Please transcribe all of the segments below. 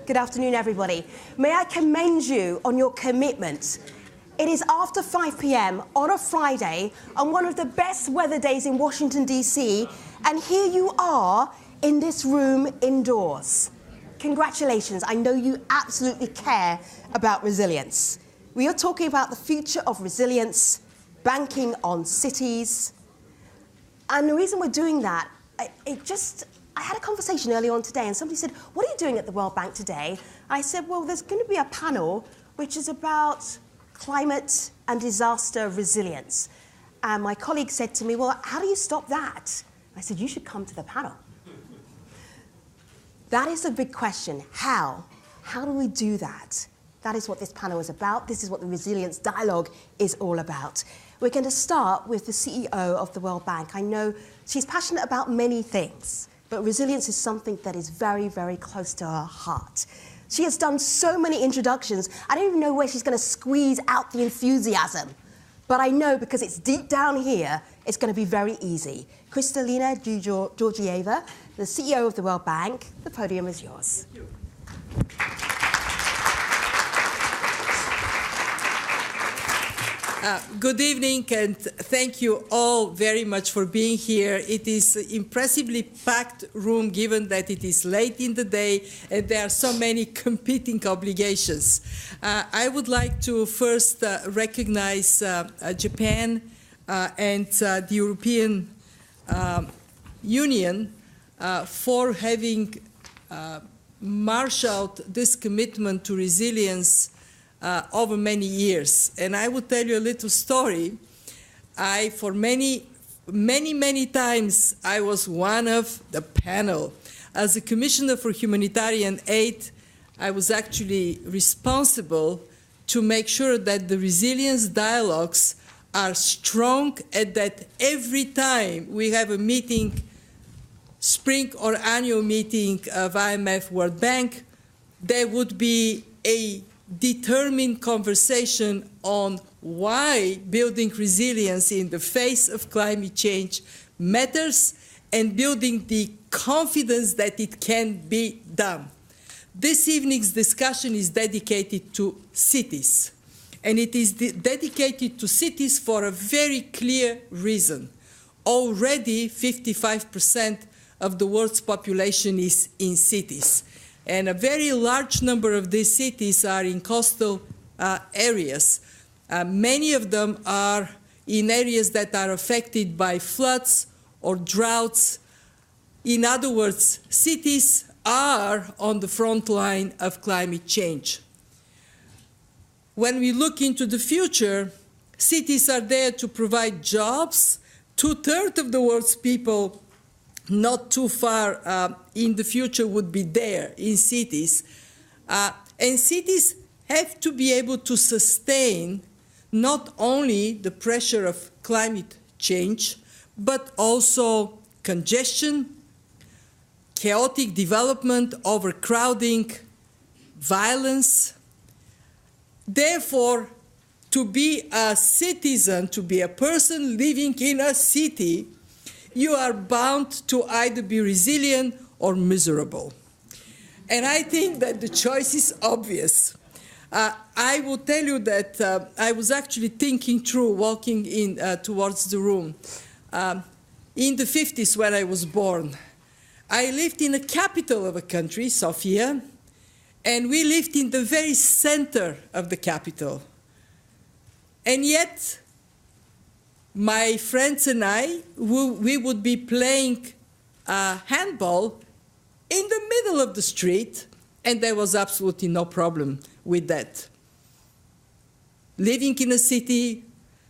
Good afternoon, everybody. May I commend you on your commitment. It is after 5 p.m. on a Friday, on one of the best weather days in Washington, D.C., and here you are in this room indoors. Congratulations. I know you absolutely care about resilience. We are talking about the future of resilience, banking on cities. And the reason we're doing that, I had a conversation earlier on today, and somebody said, what are you doing at the World Bank today? I said, well, there's going to be a panel which is about climate and disaster resilience. And my colleague said to me, well, how do you stop that? I said, you should come to the panel. That is a big question. How? How do we do that? That is what this panel is about. This is what the Resilience Dialogue is all about. We're going to start with the CEO of the World Bank. I know she's passionate about many things, but resilience is something that is very, very close to her heart. She has done so many introductions, I don't even know where she's going to squeeze out the enthusiasm. But I know because it's deep down here, it's going to be very easy. Kristalina Georgieva, the CEO of the World Bank, the podium is yours. Thank you. Good evening, and thank you all very much for being here. It is an impressively packed room, given that it is late in the day and there are so many competing obligations. I would like to first recognize Japan and the European Union for having marshaled this commitment to resilience over many years. And I will tell you a little story. For many times, I was one of the panel. As a Commissioner for Humanitarian Aid, I was actually responsible to make sure that the resilience dialogues are strong and that every time we have a meeting, spring or annual meeting of IMF World Bank, there would be a determined conversation on why building resilience in the face of climate change matters and building the confidence that it can be done. This evening's discussion is dedicated to cities, and it is dedicated to cities for a very clear reason. Already 55% of the world's population is in cities. And a very large number of these cities are in coastal areas. Many of them are in areas that are affected by floods or droughts. In other words, cities are on the front line of climate change. When we look into the future, cities are there to provide jobs. 2/3 of the world's people not too far in the future would be there in cities. And cities have to be able to sustain not only the pressure of climate change, but also congestion, chaotic development, overcrowding, violence. Therefore, to be a citizen, to be a person living in a city, you are bound to either be resilient or miserable. And I think that the choice is obvious. I will tell you that I was actually thinking through, walking in towards the room. In the 50s, when I was born, I lived in the capital of a country, Sofia, and we lived in the very center of the capital. And yet, my friends and I, we would be playing handball in the middle of the street, and there was absolutely no problem with that. Living in a city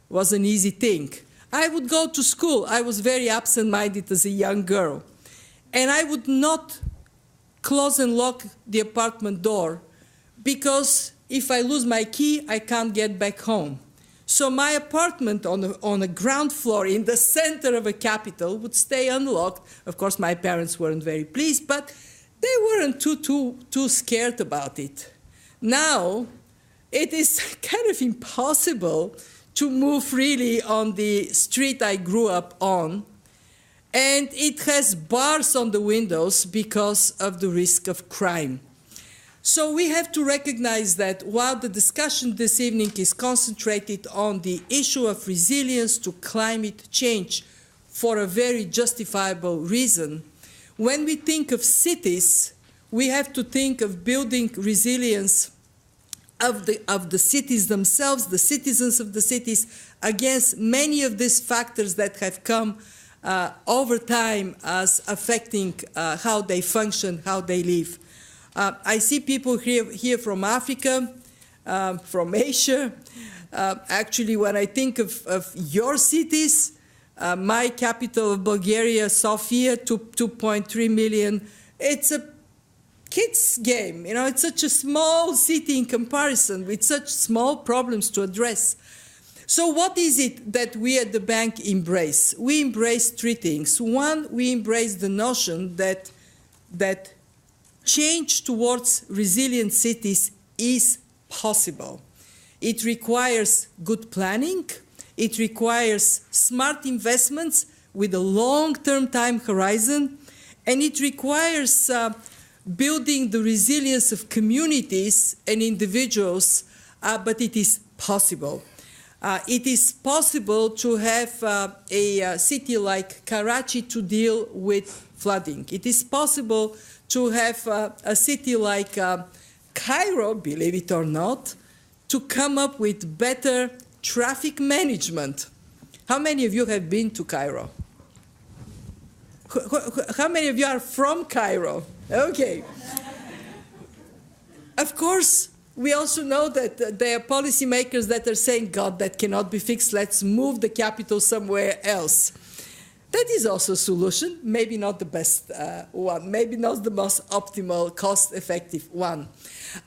was an easy thing. I would go to school. I was very absent-minded as a young girl. And I would not close and lock the apartment door because if I lose my key, I can't get back home. So my apartment on the ground floor in the center of a capital would stay unlocked. Of course, my parents weren't very pleased, but they weren't too scared about it. Now, it is kind of impossible to move freely on the street I grew up on, and it has bars on the windows because of the risk of crime. So we have to recognize that while the discussion this evening is concentrated on the issue of resilience to climate change for a very justifiable reason, when we think of cities, we have to think of building resilience of the cities themselves, the citizens of the cities, against many of these factors that have come over time as affecting how they function, how they live. I see people here from Africa, from Asia. Actually, when I think of your cities, my capital of Bulgaria, Sofia, 2.3 million, it's a kids' game. You know, it's such a small city in comparison with such small problems to address. So what is it that we at the bank embrace? We embrace three things. One, we embrace the notion that change towards resilient cities is possible. It requires good planning. It requires smart investments with a long-term time horizon. And it requires building the resilience of communities and individuals, but it is possible. It is possible to have a city like Karachi to deal with flooding. It is possible to have a city like Cairo, believe it or not, to come up with better traffic management. How many of you have been to Cairo? How many of you are from Cairo? Okay. Of course, we also know that there are policymakers that are saying, God, that cannot be fixed, let's move the capital somewhere else. That is also a solution, maybe not the best one, maybe not the most optimal, cost-effective one.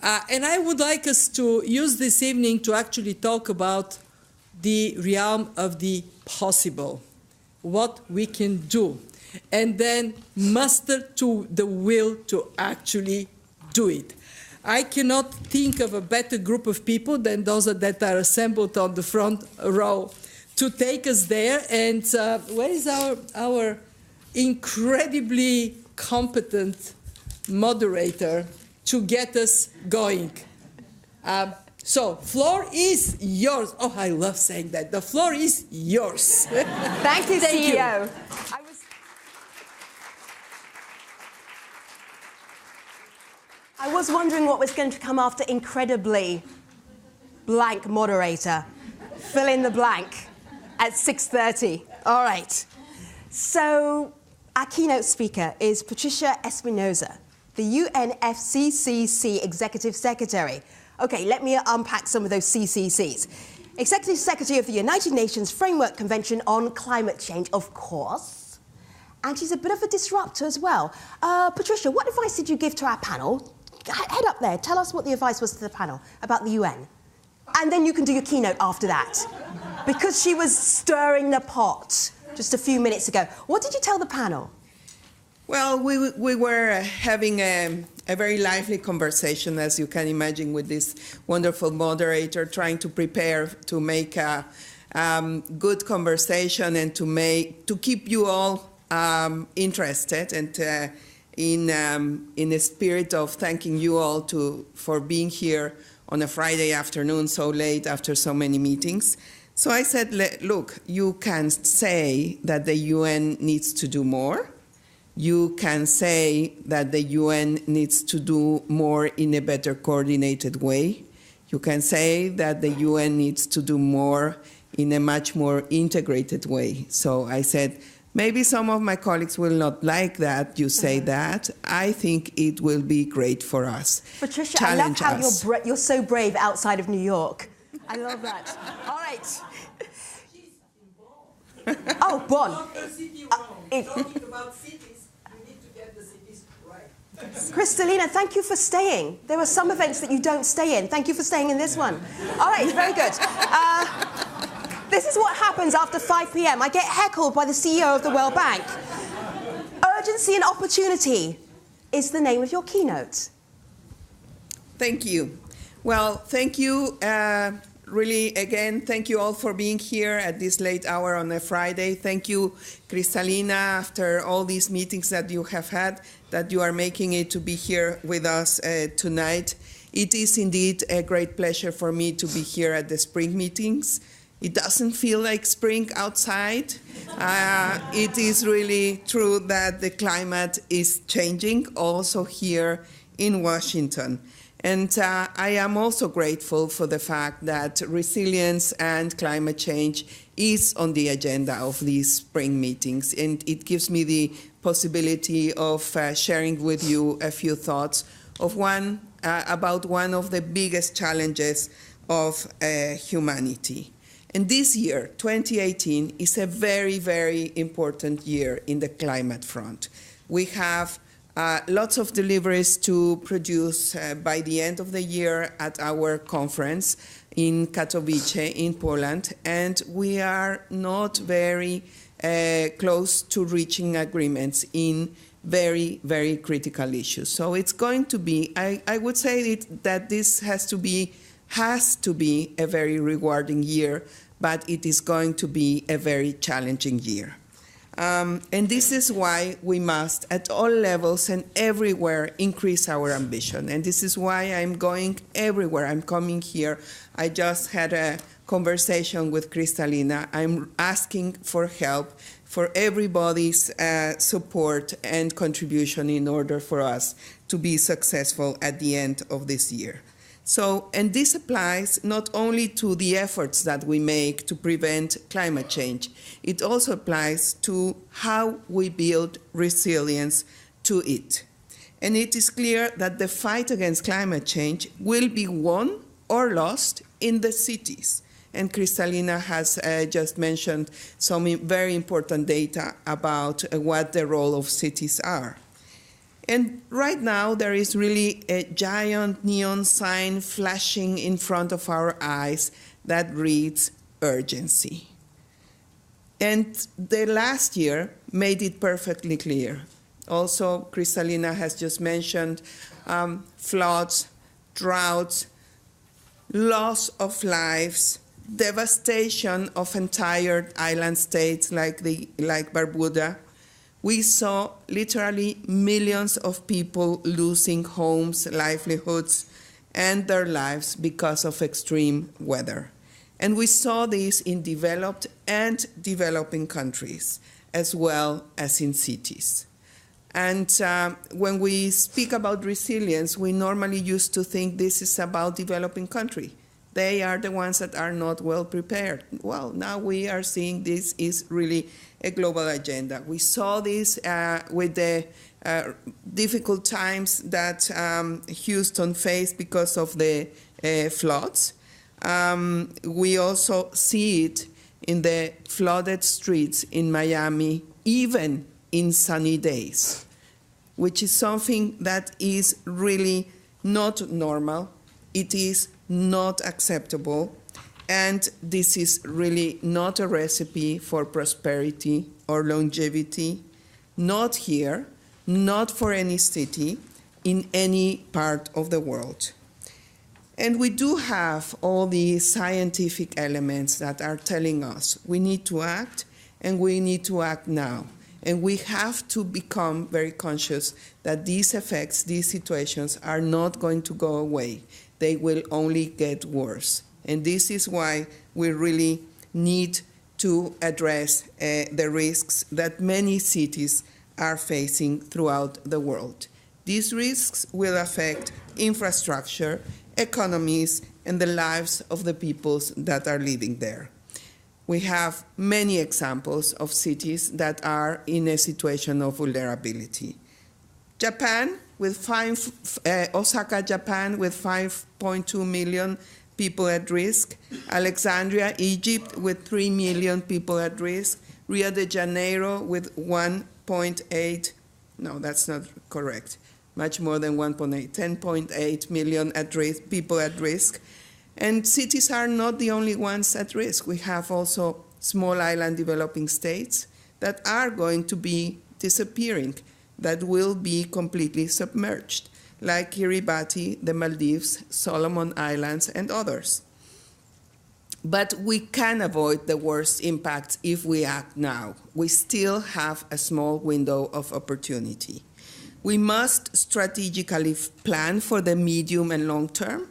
And I would like us to use this evening to actually talk about the realm of the possible, what we can do, and then muster to the will to actually do it. I cannot think of a better group of people than those that are assembled on the front row to take us there. And where is our incredibly competent moderator to get us going? So, floor is yours. Oh, I love saying that. The floor is yours. Thank you, CEO. You. I was wondering what was going to come after incredibly blank moderator. Fill in the blank at 6:30. All right. So our keynote speaker is Patricia Espinosa, the UNFCCC Executive Secretary. Okay, let me unpack some of those CCCs. Executive Secretary of the United Nations Framework Convention on Climate Change, of course. And she's a bit of a disruptor as well. Patricia, what advice did you give to our panel? Head up there, tell us what the advice was to the panel about the UN. And then you can do your keynote after that. Because she was stirring the pot just a few minutes ago. What did you tell the panel? Well, we were having a very lively conversation, as you can imagine, with this wonderful moderator, trying to prepare to make a good conversation and to keep you all interested and in the spirit of thanking you all for being here on a Friday afternoon so late after so many meetings. So I said, look, you can say that the UN needs to do more. You can say that the UN needs to do more in a better coordinated way. You can say that the UN needs to do more in a much more integrated way. So I said, maybe some of my colleagues will not like that you say that. I think it will be great for us. Patricia, challenge I love how you're so brave outside of New York. I love that. All right. Oh, Bon. Talking about cities, we need to get the cities right. Kristalina, thank you for staying. There are some events that you don't stay in. Thank you for staying in this one. All right, very good. This is what happens after 5 p.m. I get heckled by the CEO of the World Bank. Urgency and opportunity is the name of your keynote. Thank you. Well, thank you. really, again, thank you all for being here at this late hour on a Friday. Thank you, Kristalina, after all these meetings that you have had, that you are making it to be here with us tonight. It is indeed a great pleasure for me to be here at the spring meetings. It doesn't feel like spring outside. It is really true that the climate is changing also here in Washington. And I am also grateful for the fact that resilience and climate change is on the agenda of these spring meetings. And it gives me the possibility of sharing with you a few thoughts of about one of the biggest challenges of humanity. And this year, 2018, is a very, very important year in the climate front. We have lots of deliveries to produce by the end of the year at our conference in Katowice in Poland, and we are not very close to reaching agreements in very, very critical issues. So it's going to be, I would say that this has to be a very rewarding year, but it is going to be a very challenging year. And this is why we must, at all levels and everywhere, increase our ambition. And this is why I'm going everywhere. I'm coming here. I just had a conversation with Kristalina. I'm asking for help, for everybody's support and contribution in order for us to be successful at the end of this year. So, and this applies not only to the efforts that we make to prevent climate change, it also applies to how we build resilience to it. And it is clear that the fight against climate change will be won or lost in the cities. And Kristalina has just mentioned some very important data about what the role of cities are. And right now, there is really a giant neon sign flashing in front of our eyes that reads urgency. And the last year made it perfectly clear. Also, Kristalina has just mentioned floods, droughts, loss of lives, devastation of entire island states like Barbuda. We saw literally millions of people losing homes, livelihoods, and their lives because of extreme weather. And we saw this in developed and developing countries, as well as in cities. And when we speak about resilience, we normally used to think this is about developing countries. They are the ones that are not well prepared. Well, now we are seeing this is really a global agenda. We saw this with the difficult times that Houston faced because of the floods. We also see it in the flooded streets in Miami, even in sunny days, which is something that is really not normal. It is not acceptable, and this is really not a recipe for prosperity or longevity, not here, not for any city, in any part of the world. And we do have all these scientific elements that are telling us we need to act, and we need to act now. And we have to become very conscious that these effects, these situations are not going to go away. They will only get worse. And this is why we really need to address the risks that many cities are facing throughout the world. These risks will affect infrastructure, economies, and the lives of the peoples that are living there. We have many examples of cities that are in a situation of vulnerability. Japan, Osaka, Japan, with 5.2 million people at risk. Alexandria, Egypt, with 3 million people at risk. Rio de Janeiro, with 1.8, no, that's not correct, much more than 1.8, 10.8 million at risk, people at risk. And cities are not the only ones at risk. We have also small island developing states that are going to be disappearing, that will be completely submerged, like Kiribati, the Maldives, Solomon Islands, and others. But we can avoid the worst impacts if we act now. We still have a small window of opportunity. We must strategically plan for the medium and long term,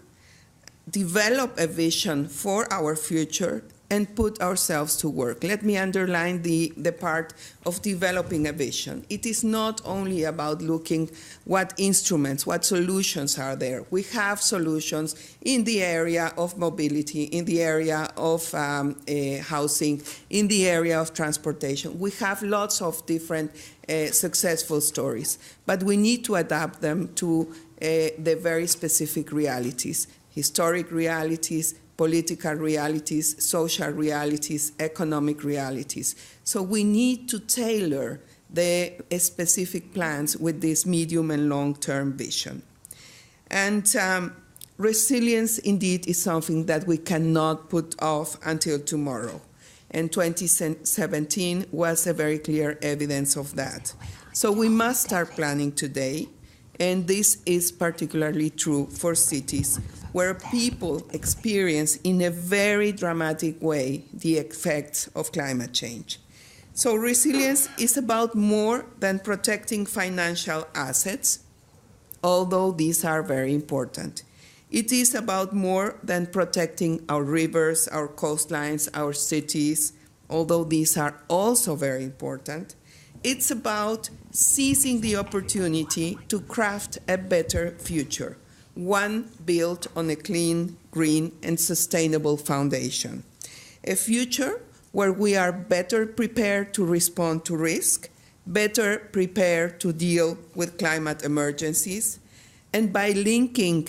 develop a vision for our future, and put ourselves to work. Let me underline the part of developing a vision. It is not only about looking what instruments, what solutions are there. We have solutions in the area of mobility, in the area of housing, in the area of transportation. We have lots of different successful stories, but we need to adapt them to the very specific realities, historic realities, political realities, social realities, economic realities. So we need to tailor the specific plans with this medium and long-term vision. And resilience, indeed, is something that we cannot put off until tomorrow. And 2017 was a very clear evidence of that. So we must start planning today, and this is particularly true for cities, where people experience in a very dramatic way the effects of climate change. So resilience is about more than protecting financial assets, although these are very important. It is about more than protecting our rivers, our coastlines, our cities, although these are also very important. It's about seizing the opportunity to craft a better future, one built on a clean, green, and sustainable foundation. A future where we are better prepared to respond to risk, better prepared to deal with climate emergencies, and by linking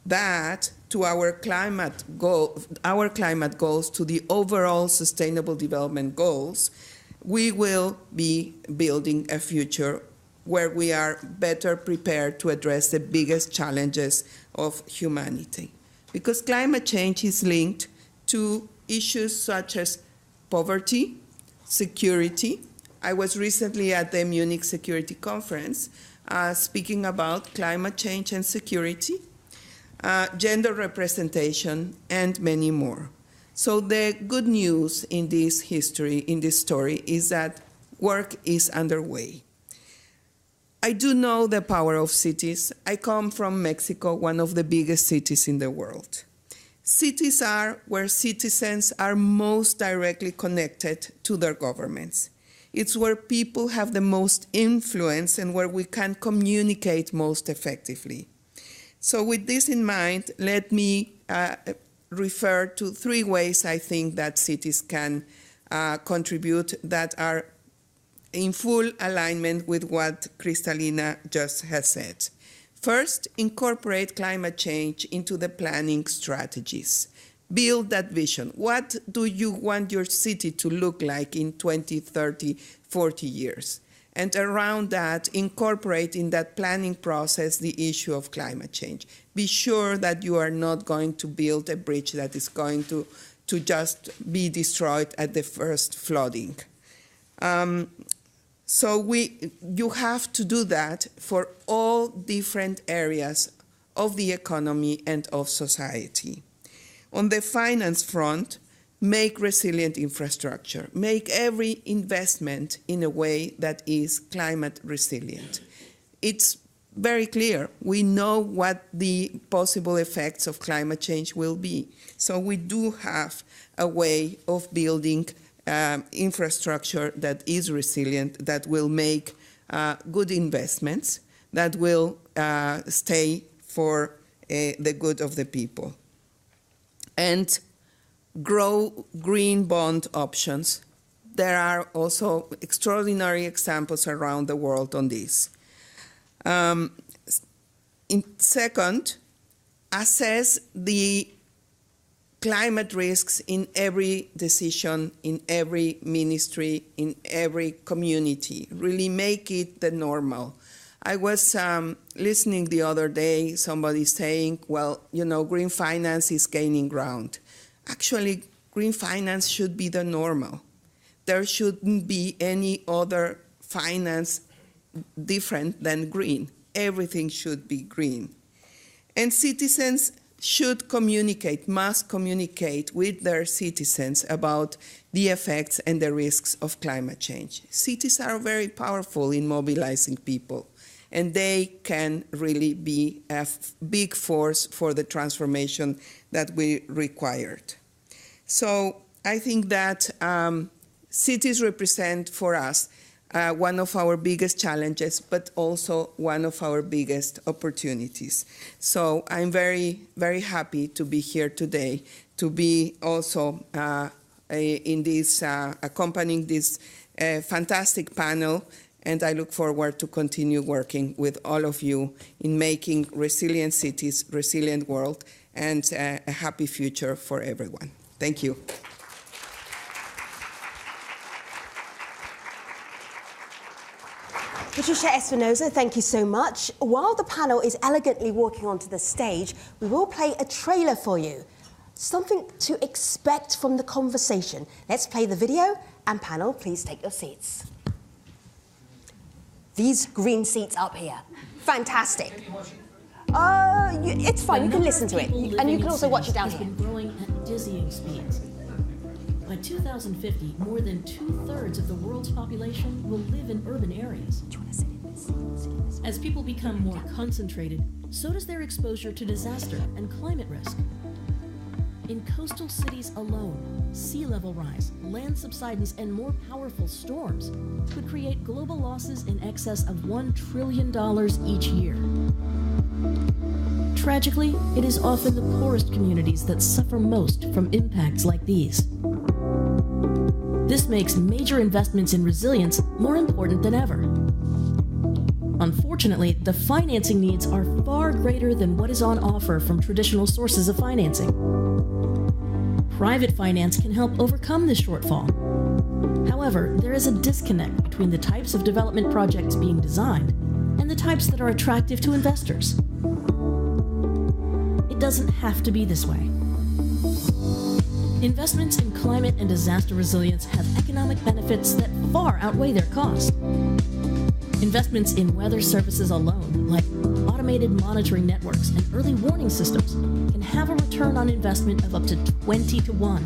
that to our climate goals to the overall sustainable development goals, we will be building a future where we are better prepared to address the biggest challenges of humanity. Because climate change is linked to issues such as poverty, security. I was recently at the Munich Security Conference speaking about climate change and security, gender representation, and many more. So the good news in this history, in this story, is that work is underway. I do know the power of cities. I come from Mexico, one of the biggest cities in the world. Cities are where citizens are most directly connected to their governments. It's where people have the most influence and where we can communicate most effectively. So with this in mind, let me refer to 3 ways I think that cities can contribute that are in full alignment with what Kristalina just has said. First, incorporate climate change into the planning strategies. Build that vision. What do you want your city to look like in 20, 30, 40 years? And around that, incorporate in that planning process the issue of climate change. Be sure that you are not going to build a bridge that is going to just be destroyed at the first flooding. So you have to do that for all different areas of the economy and of society. On the finance front, make resilient infrastructure. Make every investment in a way that is climate resilient. It's very clear. We know what the possible effects of climate change will be. So we do have a way of building infrastructure that is resilient, that will make good investments, that will stay for the good of the people. And grow green bond options. There are also extraordinary examples around the world on this. Second, assess the climate risks in every decision, in every ministry, in every community. Really make it the normal. I was listening the other day, somebody saying, well, you know, green finance is gaining ground. Actually, green finance should be the normal. There shouldn't be any other finance different than green. Everything should be green. And citizens should communicate, must communicate with their citizens about the effects and the risks of climate change. Cities are very powerful in mobilizing people, and they can really be a big force for the transformation that we required. So I think that cities represent for us one of our biggest challenges, but also one of our biggest opportunities. So I'm very, very happy to be here today, to be also in this, accompanying this fantastic panel, and I look forward to continue working with all of you in making resilient cities, resilient world, and a happy future for everyone. Thank you. Patricia Espinosa, thank you so much. While the panel is elegantly walking onto the stage, we will play a trailer for you. Something to expect from the conversation. Let's play the video, and panel, please take your seats. These green seats up here. Fantastic. It's fine, you can listen to it. And you can also watch it down here. Growing at dizzying speeds. By 2050, more than 2/3 of the world's population will live in urban areas. Do you want to sit in this? As people become more concentrated, so does their exposure to disaster and climate risk. In coastal cities alone, sea level rise, land subsidence, and more powerful storms could create global losses in excess of $1 trillion each year. Tragically, it is often the poorest communities that suffer most from impacts like these. This makes major investments in resilience more important than ever. Unfortunately, the financing needs are far greater than what is on offer from traditional sources of financing. Private finance can help overcome this shortfall. However, there is a disconnect between the types of development projects being designed and the types that are attractive to investors. It doesn't have to be this way. Investments in climate and disaster resilience have economic benefits that far outweigh their cost. Investments in weather services alone, like automated monitoring networks and early warning systems, can have a return on investment of up to 20 to 1.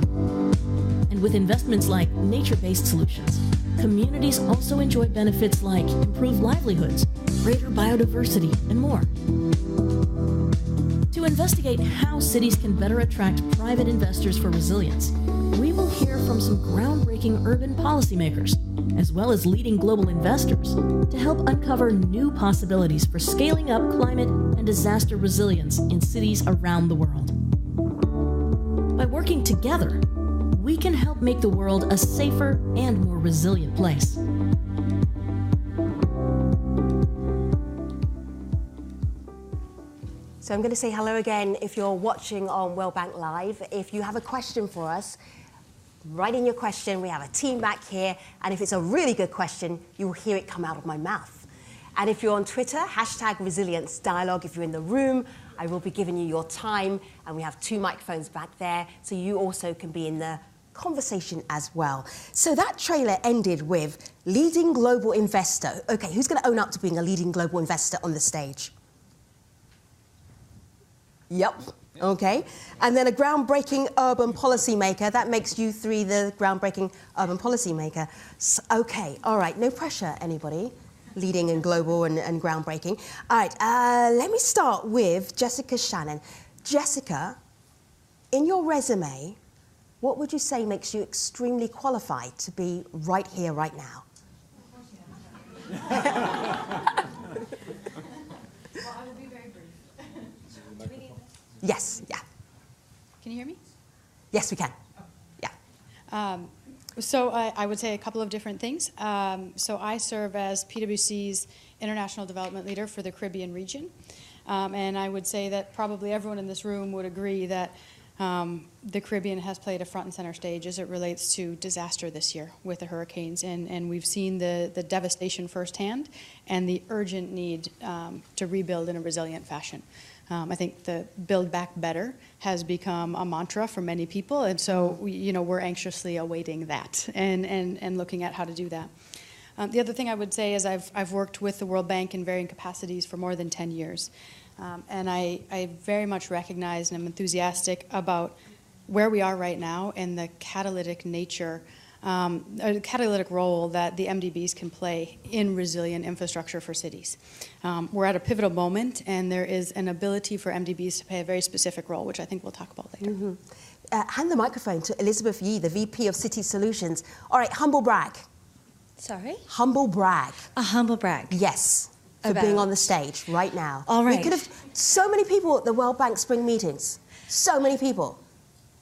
And with investments like nature-based solutions, communities also enjoy benefits like improved livelihoods, greater biodiversity, and more. To investigate how cities can better attract private investors for resilience, we will hear from some groundbreaking urban policymakers, as well as leading global investors, to help uncover new possibilities for scaling up climate and disaster resilience in cities around the world. By working together, we can help make the world a safer and more resilient place. So I'm going to say hello again if you're watching on World Bank Live. If you have a question for us, write in your question. We have a team back here. And if it's a really good question, you will hear it come out of my mouth. And if you're on Twitter, #ResilienceDialogue. If you're in the room, I will be giving you your time. And we have 2 microphones back there, so you also can be in the conversation as well. So that trailer ended with leading global investor. OK, who's going to own up to being a leading global investor on the stage? Yep. Okay. And then a groundbreaking urban policymaker. That makes you 3 the groundbreaking urban policymaker. So, okay. All right. No pressure, anybody. Leading and global and groundbreaking. All right. Let me start with Jessica Shannon. Jessica, in your resume, what would you say makes you extremely qualified to be right here, right now? Yes, yeah. Can you hear me? Yes, we can. Yeah. So I would say a couple of different things. So I serve as PwC's International Development Leader for the Caribbean region. And I would say that probably everyone in this room would agree that the Caribbean has played a front and center stage as it relates to disaster this year with the hurricanes. And we've seen the devastation firsthand and the urgent need to rebuild in a resilient fashion. I think the Build Back Better has become a mantra for many people, and so we're anxiously awaiting that and looking at how to do that. The other thing I would say is I've worked with the World Bank in varying capacities for more than 10 years. And I very much recognize and am enthusiastic about where we are right now and the catalytic nature, a catalytic role that the MDBs can play in resilient infrastructure for cities. We're at a pivotal moment, and there is an ability for MDBs to play a very specific role, which I think we'll talk about later. Hand the microphone to Elizabeth Yee, the VP of City Solutions. All right, humble brag. Sorry? Humble brag. A humble brag. Yes, for being on the stage right now. All right. We could have so many people at the World Bank spring meetings. So many people.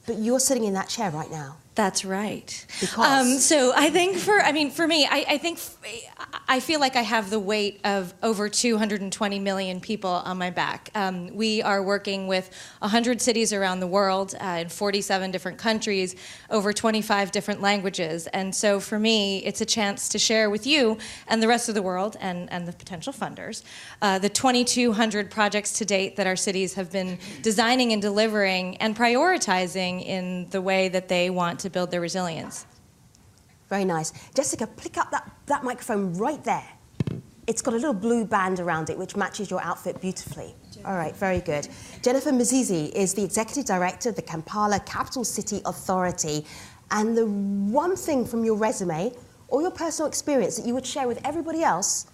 But you're sitting in that chair right now. That's right. Because? So I think for me, I feel like I have the weight of over 220 million people on my back. We are working with 100 cities around the world in 47 different countries, over 25 different languages. And so for me, it's a chance to share with you and the rest of the world and the potential funders the 2,200 projects to date that our cities have been designing and delivering and prioritizing in the way that they want to build their resilience. Very nice. Jessica, pick up that microphone right there. It's got a little blue band around it, which matches your outfit beautifully. All right, very good. Jennifer Musisi is the Executive Director of the Kampala Capital City Authority. And the one thing from your resume or your personal experience that you would share with everybody else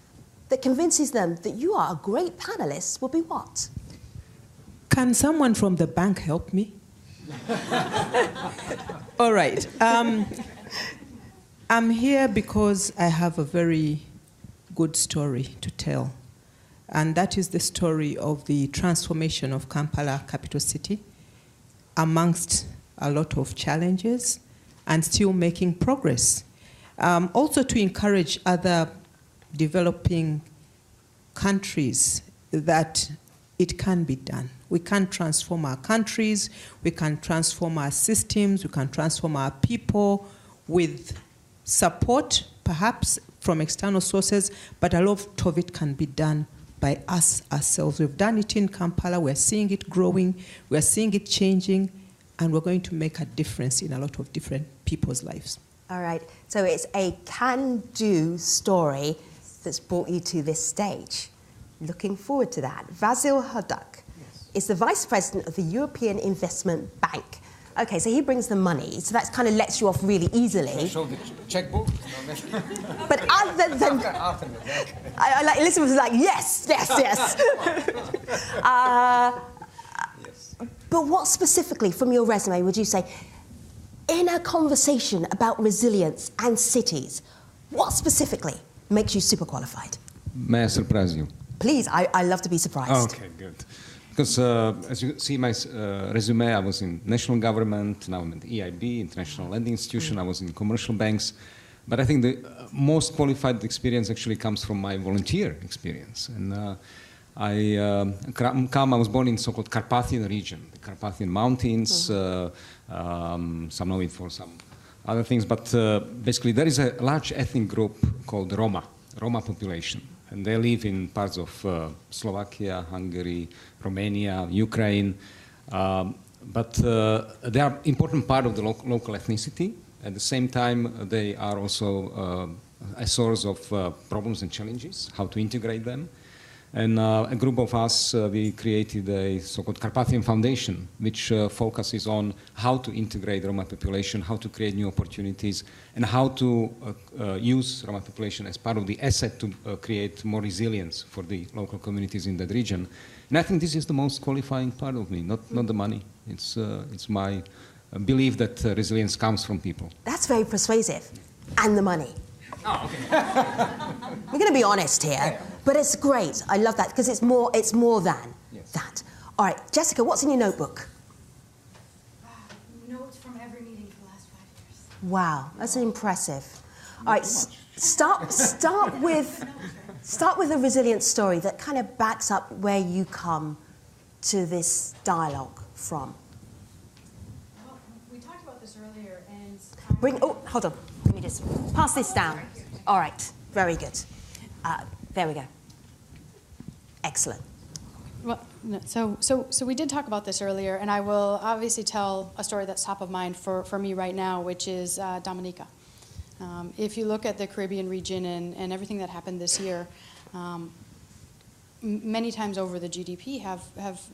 that convinces them that you are a great panelist would be what? Can someone from the bank help me? All right. I'm here because I have a very good story to tell. And that is the story of the transformation of Kampala capital city amongst a lot of challenges and still making progress. Also to encourage other developing countries that it can be done. We can transform our countries, we can transform our systems, we can transform our people with support, perhaps from external sources, but a lot of it can be done by us ourselves. We've done it in Kampala, we're seeing it growing, we're seeing it changing, and we're going to make a difference in a lot of different people's lives. All right, so it's a can-do story that's brought you to this stage. Looking forward to that. Vazil Hudák is the Vice President of the European Investment Bank. Okay, so he brings the money, so that kind of lets you off really easily. Show the checkbook. But other than... like Elizabeth was like, yes. But what specifically, from your resume, would you say, in a conversation about resilience and cities, what specifically makes you super qualified? May I surprise you? Please, I love to be surprised. Okay, good. Because as you see my resume, I was in national government, now I'm at the EIB, International Lending Institution, I was in commercial banks. But I think the most qualified experience actually comes from my volunteer experience. And I was born in so-called Carpathian region, the Carpathian Mountains, some know it for some other things, but basically there is a large ethnic group called Roma population. And they live in parts of Slovakia, Hungary, Romania, Ukraine. But they are an important part of the local ethnicity. At the same time, they are also a source of problems and challenges, how to integrate them. And a group of us, we created a so-called Carpathian Foundation, which focuses on how to integrate Roma population, how to create new opportunities, and how to use Roma population as part of the asset to create more resilience for the local communities in that region. And I think this is the most qualifying part of me, not the money. It's my belief that resilience comes from people. That's very persuasive. And the money. Oh, okay. We're going to be honest here, but it's great. I love that because it's more than that. All right, Jessica, what's in your notebook? Notes from every meeting for the last 5 years. Wow, that's impressive. All right, start with a resilient story that kind of backs up where you come to this dialogue from. Well, we talked about this earlier, and Hold on. Let me just pass this down. All right, very good. There we go. Excellent. Well, no, so we did talk about this earlier, and I will obviously tell a story that's top of mind for me right now, which is Dominica. If you look at the Caribbean region and everything that happened this year, many times over the GDP have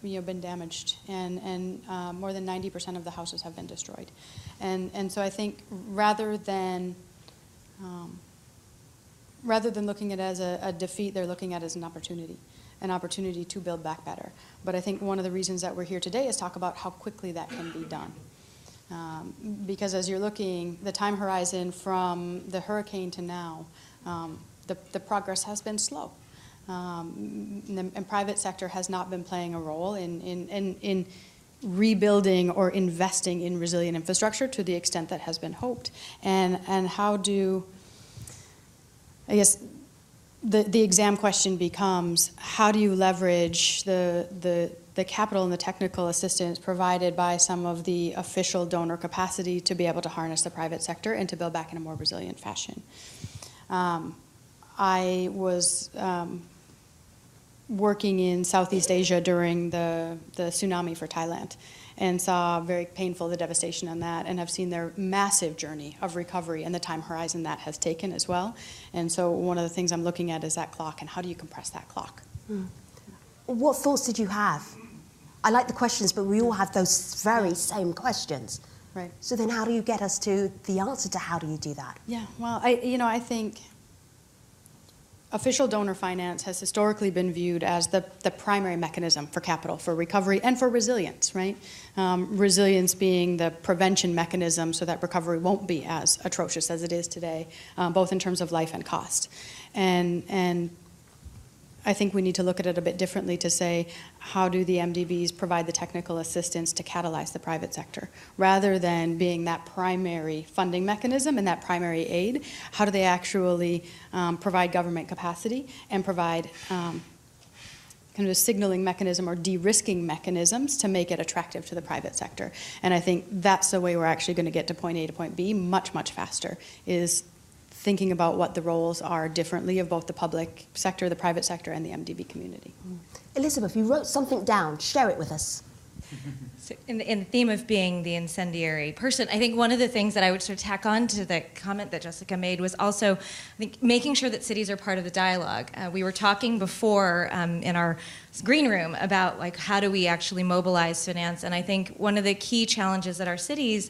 been damaged, and more than 90% of the houses have been destroyed. And so I think rather than looking at it as a defeat, they're looking at it as an opportunity to build back better. But I think one of the reasons that we're here today is talk about how quickly that can be done. Because as you're looking, the time horizon from the hurricane to now, the progress has been slow. And private sector has not been playing a role in rebuilding or investing in resilient infrastructure to the extent that has been hoped. And how do, I guess, the exam question becomes, how do you leverage the capital and the technical assistance provided by some of the official donor capacity to be able to harness the private sector and to build back in a more resilient fashion? I was working in Southeast Asia during the tsunami for Thailand, and saw very painful the devastation on that, and have seen their massive journey of recovery and the time horizon that has taken as well. And so one of the things I'm looking at is that clock, and how do you compress that clock? What thoughts did you have? I like the questions, but we all have those very same questions. Right. So then how do you get us to the answer to how do you do that? Yeah, well, I think official donor finance has historically been viewed as the primary mechanism for capital, for recovery, and for resilience, right? Resilience being the prevention mechanism so that recovery won't be as atrocious as it is today, both in terms of life and cost. And I think we need to look at it a bit differently to say, how do the MDBs provide the technical assistance to catalyze the private sector? Rather than being that primary funding mechanism and that primary aid, how do they actually provide government capacity and provide kind of a signaling mechanism or de-risking mechanisms to make it attractive to the private sector? And I think that's the way we're actually going to get to point A to point B much, much faster, is thinking about what the roles are differently of both the public sector, the private sector, and the MDB community. Elizabeth, you wrote something down. Share it with us. So in the theme of being the incendiary person, I think one of the things that I would sort of tack on to the comment that Jessica made was also, I think, making sure that cities are part of the dialogue. We were talking before in our green room about like how do we actually mobilize finance, and I think one of the key challenges that our cities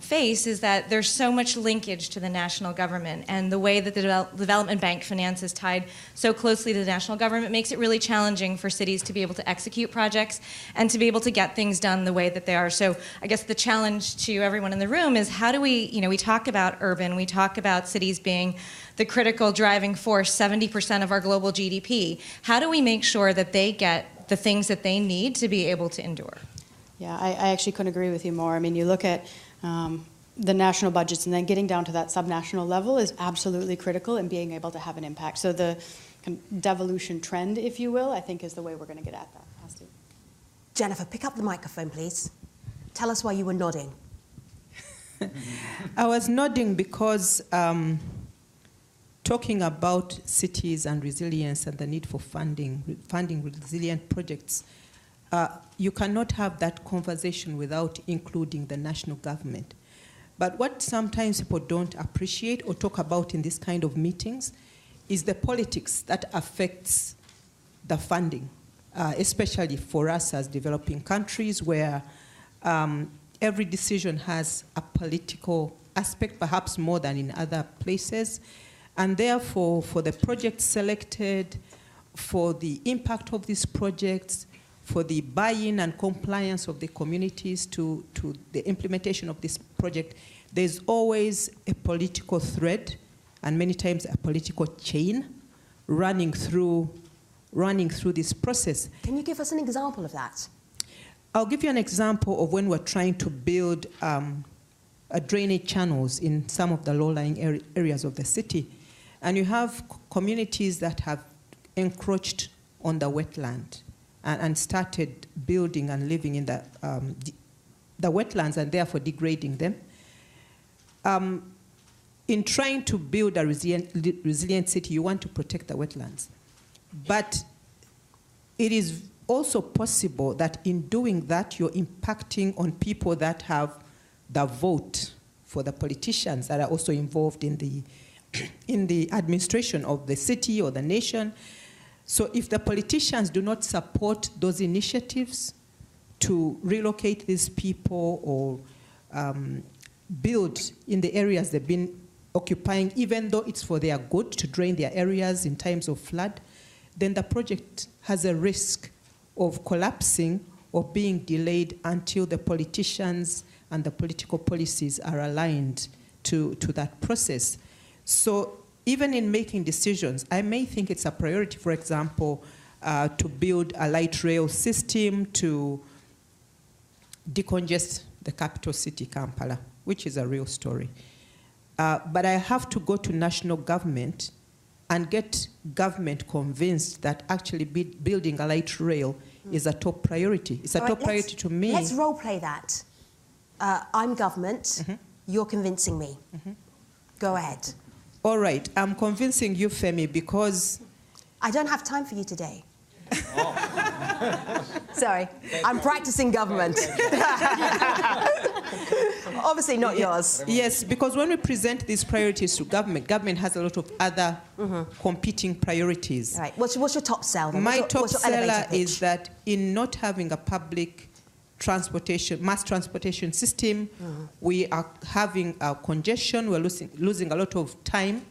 face is that there's so much linkage to the national government, and the way that the development bank finance is tied so closely to the national government makes it really challenging for cities to be able to execute projects and to be able to get things done the way that they are. So I guess the challenge to everyone in the room is how do we, we talk about urban, we talk about cities being the critical driving force, 70% of our global GDP. How do we make sure that they get the things that they need to be able to endure? Yeah, I actually couldn't agree with you more. I mean, you look at the national budgets, and then getting down to that subnational level is absolutely critical in being able to have an impact. So the kind of devolution trend, if you will, I think is the way we're going to get at that. Jennifer, pick up the microphone, please. Tell us why you were nodding. I was nodding because talking about cities and resilience and the need for funding resilient projects, you cannot have that conversation without including the national government. But what sometimes people don't appreciate or talk about in this kind of meetings is the politics that affects the funding, especially for us as developing countries where every decision has a political aspect, perhaps more than in other places. And therefore, for the projects selected, for the impact of these projects, for the buy-in and compliance of the communities to the implementation of this project, there's always a political thread and many times a political chain running through this process. Can you give us an example of that? I'll give you an example of when we're trying to build drainage channels in some of the low-lying areas of the city. And you have communities that have encroached on the wetland and started building and living in the wetlands and therefore degrading them. In trying to build a resilient city, you want to protect the wetlands. But it is also possible that in doing that, you're impacting on people that have the vote for the politicians that are also involved in the administration of the city or the nation. So if the politicians do not support those initiatives to relocate these people or build in the areas they've been occupying, even though it's for their good to drain their areas in times of flood, then the project has a risk of collapsing or being delayed until the politicians and the political policies are aligned to that process. So even in making decisions, I may think it's a priority, for example, to build a light rail system to decongest the capital city, Kampala, which is a real story. But I have to go to national government and get government convinced that actually building a light rail is a top priority. It's a top priority to me. Let's role play that. I'm government, you're convincing me. Go ahead. All right, I'm convincing you, Femi, because... I don't have time for you today. Sorry, I'm practicing government. Obviously not yours. Yes, because when we present these priorities to government, government has a lot of other competing priorities. Right. What's your top sell then? My top seller is that in not having a public transportation, mass transportation system, we are having congestion, we're losing a lot of time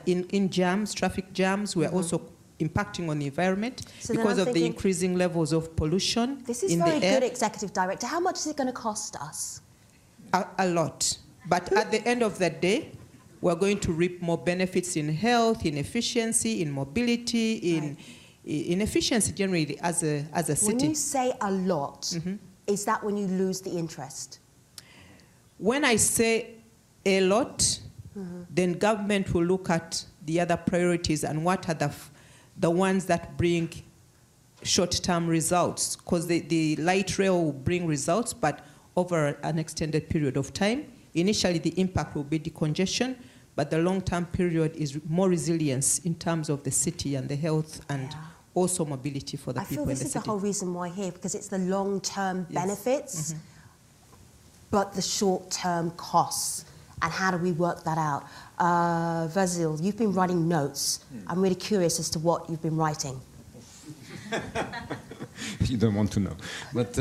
in jams, traffic jams. We're also impacting on the environment because of the increasing levels of pollution in the air. This is very good, Executive Director. How much is it going to cost us? A lot. But at the end of the day, we're going to reap more benefits in health, in efficiency, in mobility, in efficiency generally as a city. When you say a lot, is that when you lose the interest? When I say a lot, then government will look at the other priorities and what are the ones that bring short-term results, because the light rail will bring results, but over an extended period of time. Initially, the impact will be decongestion, but the long-term period is more resilience in terms of the city and the health and also mobility for the people in the city. I feel this is the whole reason why here, because it's the long-term benefits, but the short-term costs. And how do we work that out? Vazil, you've been writing notes. I'm really curious as to what you've been writing. You don't want to know. But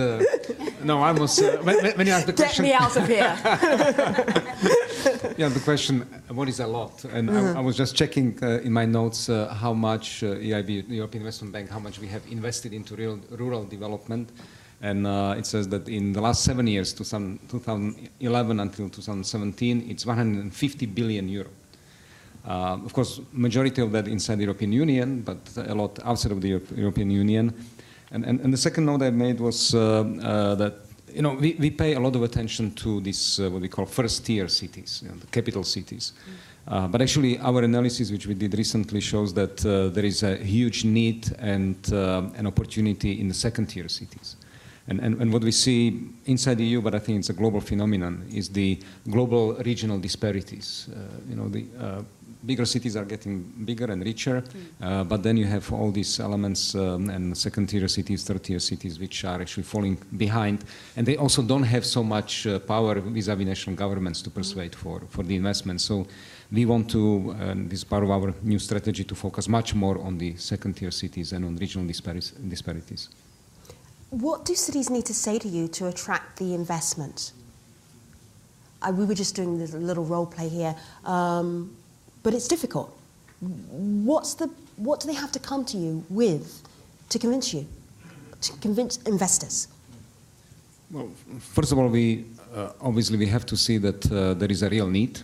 no, I was... when you asked the question... Get me out of here. Yeah, the question, what is a lot? And I was just checking in my notes how much EIB, the European Investment Bank, how much we have invested into rural development. And it says that in the last 7 years, 2011 until 2017, it's 150 billion euro. Of course, majority of that inside the European Union, but a lot outside of the European Union. And the second note I made was that we pay a lot of attention to this what we call first-tier cities, the capital cities. But actually, our analysis, which we did recently, shows that there is a huge need and an opportunity in the second-tier cities. And what we see inside the EU, but I think it's a global phenomenon, is the global regional disparities. The bigger cities are getting bigger and richer, but then you have all these elements and second-tier cities, third-tier cities, which are actually falling behind. And they also don't have so much power vis-à-vis national governments to persuade for the investment. So we want to, this is part of our new strategy, to focus much more on the second-tier cities and on regional disparities. What do cities need to say to you to attract the investment? We were just doing this little role play here, but it's difficult. What do they have to come to you with to convince you, to convince investors? Well, first of all, obviously we have to see that there is a real need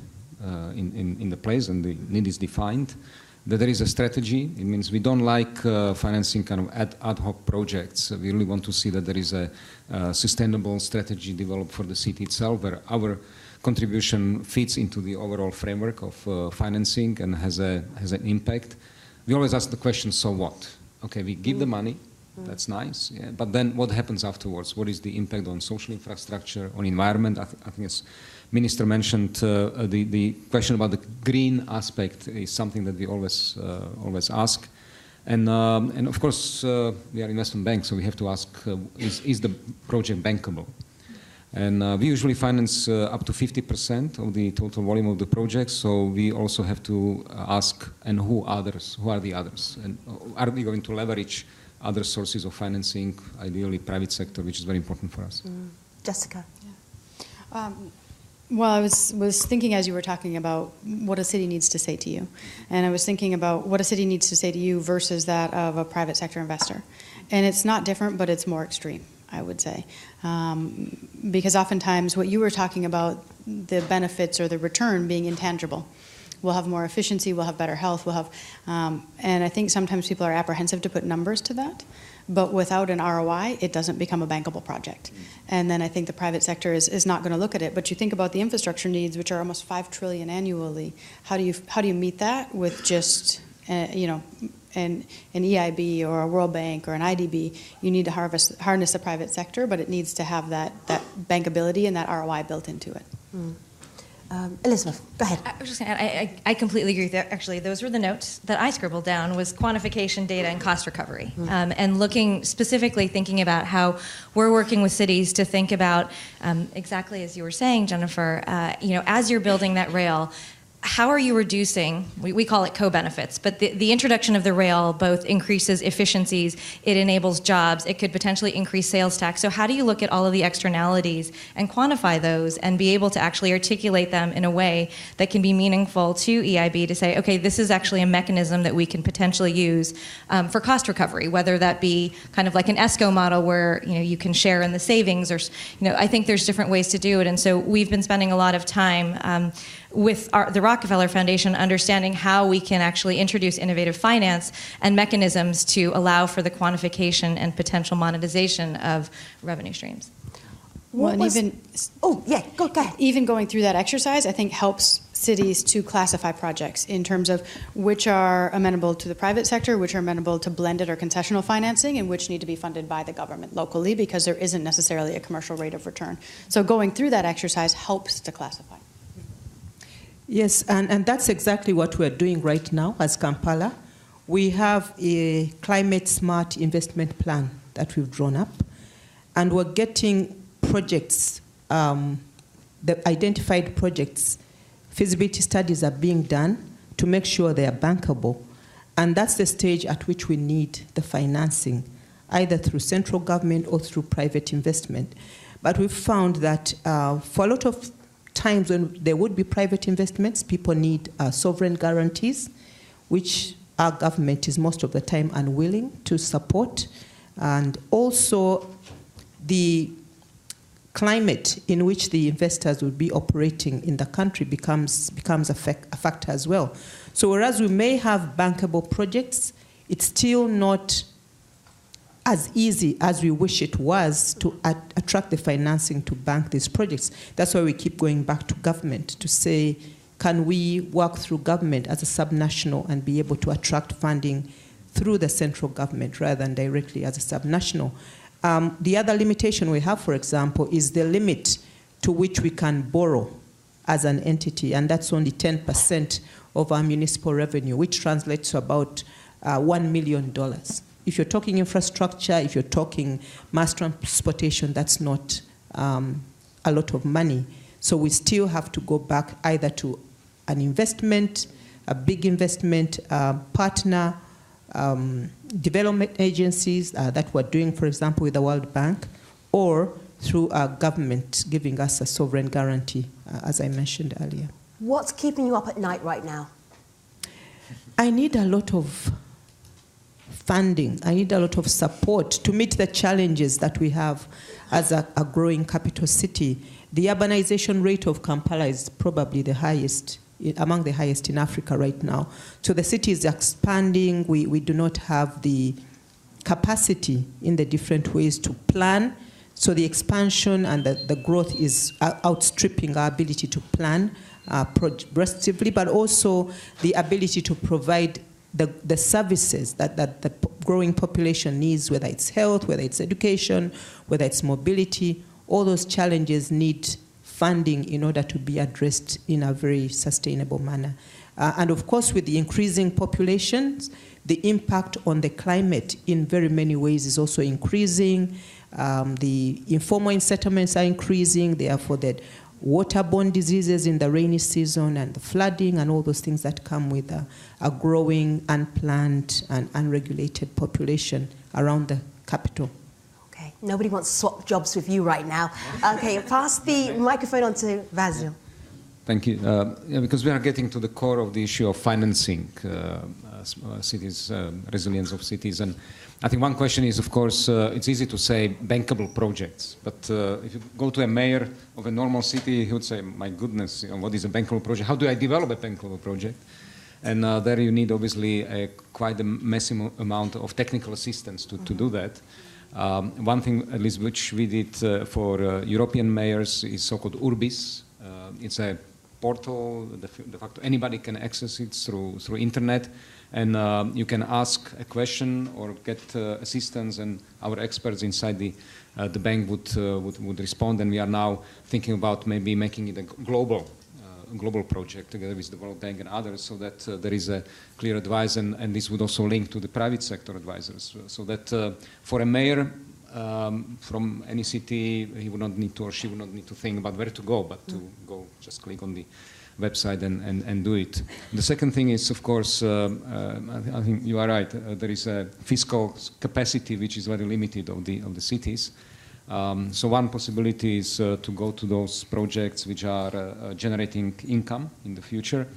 in the place, and the need is defined. That there is a strategy. It means we don't like financing kind of ad hoc projects. We really want to see that there is a sustainable strategy developed for the city itself, where our contribution fits into the overall framework of financing and has an impact. We always ask the question, so what? Okay, we give the money, that's nice, yeah, but then what happens afterwards? What is the impact on social infrastructure, on environment? I think as Minister mentioned, the question about the green aspect is something that we always ask. And of course, we are investment bank, so we have to ask, is the project bankable? And we usually finance up to 50% of the total volume of the project, so we also have to ask, and who are the others? And are we going to leverage other sources of financing, ideally private sector, which is very important for us. Jessica? Yeah. Well, I was thinking as you were talking about what a city needs to say to you, and I was thinking about what a city needs to say to you versus that of a private sector investor. And it's not different, but it's more extreme, I would say. Because oftentimes what you were talking about, the benefits or the return being intangible. We'll have more efficiency, we'll have better health, we'll have, and I think sometimes people are apprehensive to put numbers to that, but without an ROI, it doesn't become a bankable project. And then I think the private sector is not going to look at it, but you think about the infrastructure needs, which are almost $5 trillion annually. How do you meet that with just, an EIB or a World Bank or an IDB? You need to harness the private sector, but it needs to have that bankability and that ROI built into it. Elizabeth, go ahead. I was just going to add, I completely agree with that. Actually, those were the notes that I scribbled down, was quantification, data, and cost recovery. And looking specifically, thinking about how we're working with cities to think about, exactly as you were saying, Jennifer, as you're building that rail, how are you reducing, we call it co-benefits, but the introduction of the rail both increases efficiencies, it enables jobs, it could potentially increase sales tax. So how do you look at all of the externalities and quantify those and be able to actually articulate them in a way that can be meaningful to EIB to say, okay, this is actually a mechanism that we can potentially use for cost recovery, whether that be kind of like an ESCO model where you can share in the savings, or I think there's different ways to do it. And so we've been spending a lot of time with the Rockefeller Foundation, understanding how we can actually introduce innovative finance and mechanisms to allow for the quantification and potential monetization of revenue streams. Go ahead. Even going through that exercise, I think, helps cities to classify projects in terms of which are amenable to the private sector, which are amenable to blended or concessional financing, and which need to be funded by the government locally because there isn't necessarily a commercial rate of return. So going through that exercise helps to classify. Yes, and that's exactly what we're doing right now as Kampala. We have a climate-smart investment plan that we've drawn up, and we're getting projects, the identified projects, feasibility studies are being done to make sure they are bankable. And that's the stage at which we need the financing, either through central government or through private investment. But we've found that for a lot of times when there would be private investments, people need sovereign guarantees, which our government is most of the time unwilling to support. And also the climate in which the investors will be operating in the country becomes a factor as well. So whereas we may have bankable projects, it's still not as easy as we wish it was to attract the financing to bank these projects. That's why we keep going back to government to say, can we work through government as a subnational and be able to attract funding through the central government rather than directly as a subnational? The other limitation we have, for example, is the limit to which we can borrow as an entity, and that's only 10% of our municipal revenue, which translates to about $1 million. If you're talking infrastructure, if you're talking mass transportation, that's not a lot of money. So we still have to go back either to an investment, a big investment partner, development agencies that we're doing, for example, with the World Bank, or through our government giving us a sovereign guarantee, as I mentioned earlier. What's keeping you up at night right now? I need a lot of funding. I need a lot of support to meet the challenges that we have as a growing capital city. The urbanization rate of Kampala is probably the highest, among the highest in Africa right now. So the city is expanding. We do not have the capacity in the different ways to plan. So the expansion and the growth is outstripping our ability to plan progressively, but also the ability to provide the services that the growing population needs, whether it's health, whether it's education, whether it's mobility. All those challenges need funding in order to be addressed in a very sustainable manner. And of course, with the increasing populations, the impact on the climate in very many ways is also increasing. The informal settlements are increasing, therefore the waterborne diseases in the rainy season and the flooding and all those things that come with a growing, unplanned and unregulated population around the capital. Okay, nobody wants to swap jobs with you right now. Okay, pass the microphone on to Vazil. Thank you. Yeah, because we are getting to the core of the issue of financing cities, resilience of cities. And I think one question is, of course, it's easy to say bankable projects. But if you go to a mayor of a normal city, he would say, my goodness, what is a bankable project? How do I develop a bankable project? And there you need, obviously, quite a massive amount of technical assistance to do that. One thing, at least, which we did for European mayors is so-called Urbis. It's a portal. De facto, anybody can access it through internet, and you can ask a question or get assistance, and our experts inside the bank would respond. And we are now thinking about maybe making it a global project together with the World Bank and others, so that there is a clear advice, and this would also link to the private sector advisors, so that for a mayor from any city, he would not need to, or she would not need to think about where to go, but to go just click on the website and do it. The second thing is, of course, I think you are right. There is a fiscal capacity which is very limited of the cities. So one possibility is to go to those projects which are generating income in the future.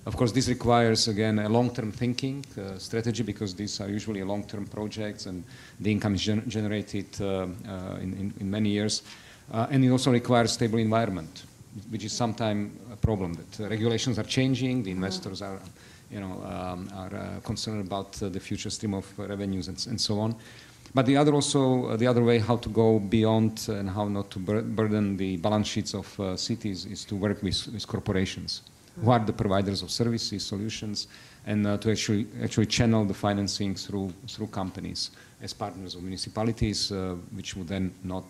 Of course, this requires, again, a long-term thinking strategy, because these are usually long-term projects and the income is generated in many years. And it also requires stable environment, which is sometimes a problem, that regulations are changing, the investors are, are concerned about the future stream of revenues and so on. But the other way how to go beyond and how not to burden the balance sheets of cities is to work with corporations, who are the providers of services, solutions, and to actually channel the financing through companies as partners of municipalities, which would then not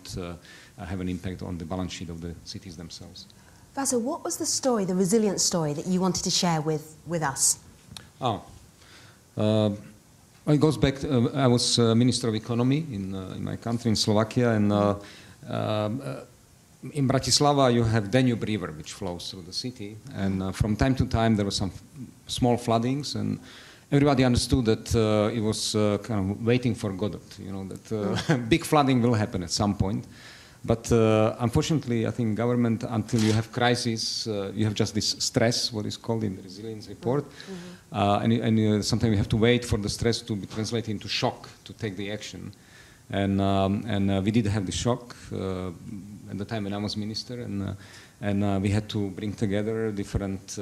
have an impact on the balance sheet of the cities themselves. Vazil, what was the story, the resilience story, that you wanted to share with us? It goes back to, I was Minister of Economy in my country, in Slovakia, and in Bratislava you have Danube River, which flows through the city, and from time to time there were some small floodings, and everybody understood that it was kind of waiting for Godot, that big flooding will happen at some point. But unfortunately, I think government, until you have crisis, you have just this stress, what is called in the resilience report, and sometimes you have to wait for the stress to be translated into shock to take the action. And we did have the shock at the time when I was minister, and we had to bring together different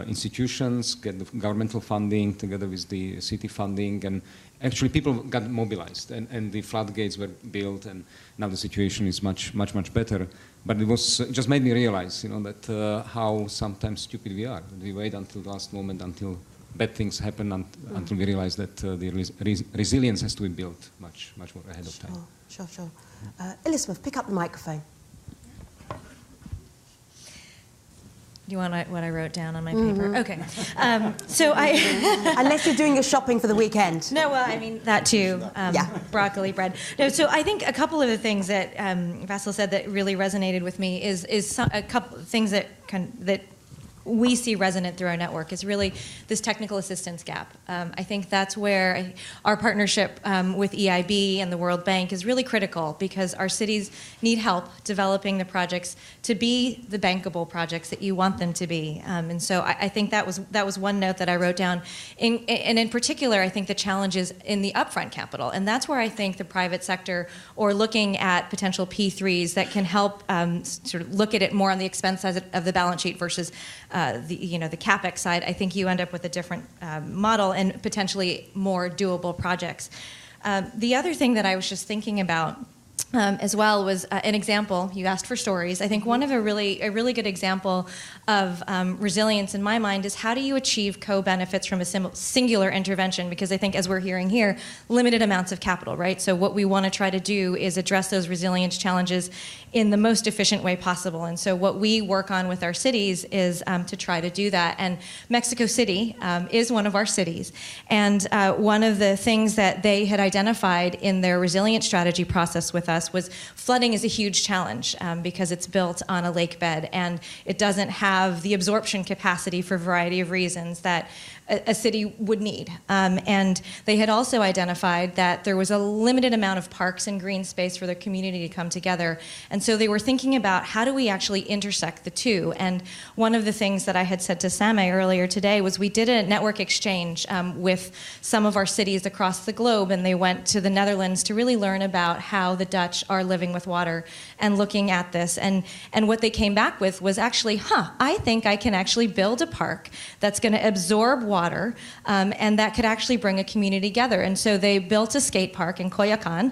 institutions, get the governmental funding together with the city funding, and actually people got mobilized, and the floodgates were built, and now the situation is much better. But it just made me realize, that how sometimes stupid we are. We wait until the last moment, until bad things happen, until we realize that the resilience has to be built much more ahead of time. Sure. Elizabeth, pick up the microphone. You want what I wrote down on my paper? Okay. So Unless you're doing your shopping for the weekend. No, well, I mean, that too. Broccoli bread. No, so I think a couple of the things that Vazil said that really resonated with me is a couple of things that we see resonant through our network is really this technical assistance gap. I think that's where our partnership with EIB and the World Bank is really critical, because our cities need help developing the projects to be the bankable projects that you want them to be. And so I think that was one note that I wrote down. And in particular, I think the challenge is in the upfront capital. And that's where I think the private sector, or looking at potential P3s that can help sort of look at it more on the expense side of the balance sheet versus the CapEx side, I think you end up with a different model and potentially more doable projects. The other thing that I was just thinking about as well was an example. You asked for stories. I think one of a really good example of resilience in my mind is how do you achieve co-benefits from a singular intervention? Because I think, as we're hearing here, limited amounts of capital, right? So what we want to try to do is address those resilience challenges in the most efficient way possible. And so what we work on with our cities is to try to do that. And Mexico City is one of our cities. And one of the things that they had identified in their resilience strategy process with us was flooding is a huge challenge because it's built on a lake bed and it doesn't have the absorption capacity for a variety of reasons that a city would need. And they had also identified that there was a limited amount of parks and green space for the community to come together. And so they were thinking about how do we actually intersect the two. And one of the things that I had said to Same earlier today was we did a network exchange with some of our cities across the globe, and they went to the Netherlands to really learn about how the Dutch are living with water and looking at this. And what they came back with was actually, I think I can actually build a park that's going to absorb water and that could actually bring a community together. And so they built a skate park in Coyoacan,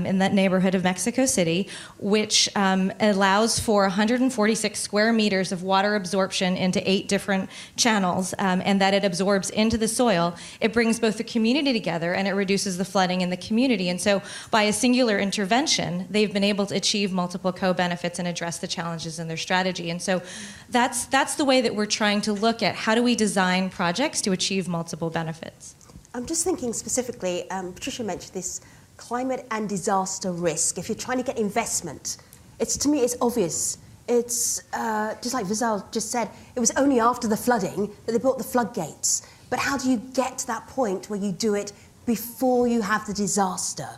in that neighborhood of Mexico City, which allows for 146 square meters of water absorption into 8 different channels, and that it absorbs into the soil. It brings both the community together and it reduces the flooding in the community. And so by a singular intervention, they've been able to achieve multiple co-benefits and address the challenges in their strategy. And so that's the way that we're trying to look at how do we design projects to achieve multiple benefits. I'm just thinking specifically, Patricia mentioned this climate and disaster risk. If you're trying to get investment, to me, it's obvious. It's just like Vazil just said, it was only after the flooding that they built the floodgates. But how do you get to that point where you do it before you have the disaster?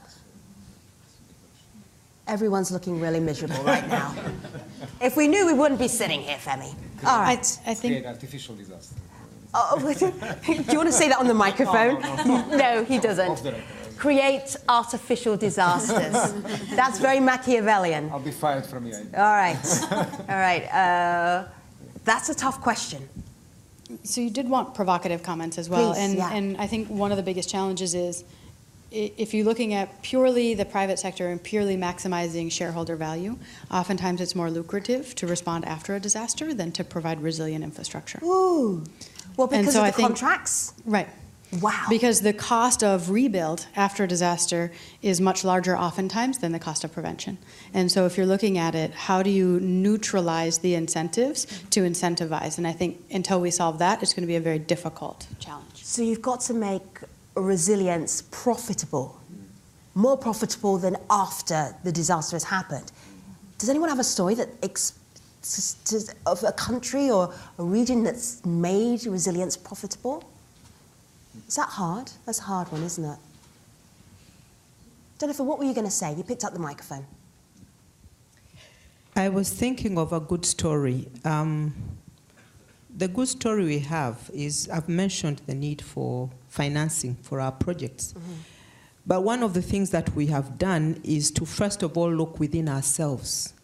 Everyone's looking really miserable right now. If we knew, we wouldn't be sitting here, Femi. All right. I think artificial disaster. Oh, do you want to say that on the microphone? No, he doesn't. Create artificial disasters. That's very Machiavellian. I'll be fired from you. All right. All right. That's a tough question. So you did want provocative comments as well. Please, and I think one of the biggest challenges is if you're looking at purely the private sector and purely maximizing shareholder value, oftentimes it's more lucrative to respond after a disaster than to provide resilient infrastructure. Ooh. Well, because of the contracts? Right. Wow. Because the cost of rebuild after a disaster is much larger oftentimes than the cost of prevention. And so if you're looking at it, how do you neutralize the incentives to incentivize? And I think until we solve that, it's going to be a very difficult challenge. So you've got to make resilience profitable, more profitable than after the disaster has happened. Does anyone have a story that of a country or a region that's made resilience profitable? Is that hard? That's a hard one, isn't it? Jennifer, what were you going to say? You picked up the microphone. I was thinking of a good story. The good story we have is, I've mentioned the need for financing for our projects. Mm-hmm. But one of the things that we have done is to first of all look within ourselves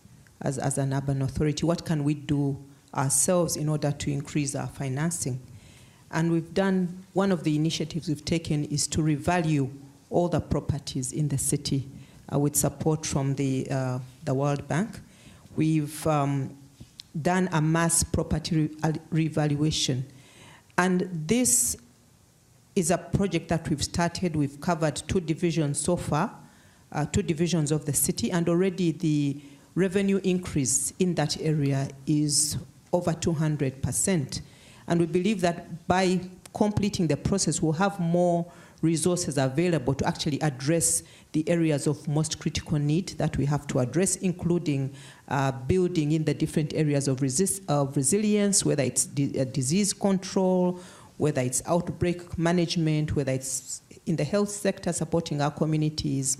as an urban authority. What can we do ourselves in order to increase our financing? And we've done, one of the initiatives we've taken is to revalue all the properties in the city with support from the World Bank. We've done a mass property revaluation. And this is a project that we've started. We've covered 2 divisions so far, 2 divisions of the city, and already the revenue increase in that area is over 200%. And we believe that by completing the process, we'll have more resources available to actually address the areas of most critical need that we have to address, including building in the different areas of resilience, whether it's disease control, whether it's outbreak management, whether it's in the health sector, supporting our communities,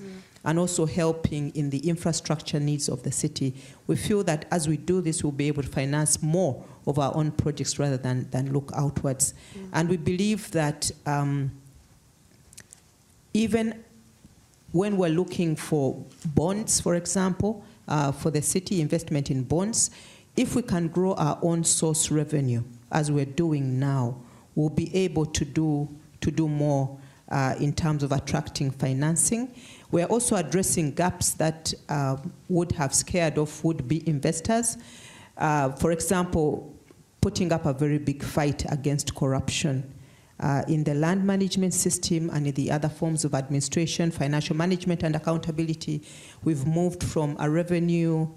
and also helping in the infrastructure needs of the city. We feel that as we do this, we'll be able to finance more of our own projects rather than look outwards. And we believe that even when we're looking for bonds, for example, for the city, investment in bonds, if we can grow our own source revenue, as we're doing now, we'll be able to do more in terms of attracting financing. We're also addressing gaps that would have scared off would-be investors. For example, putting up a very big fight against corruption in the land management system and in the other forms of administration, financial management and accountability. We've moved from a revenue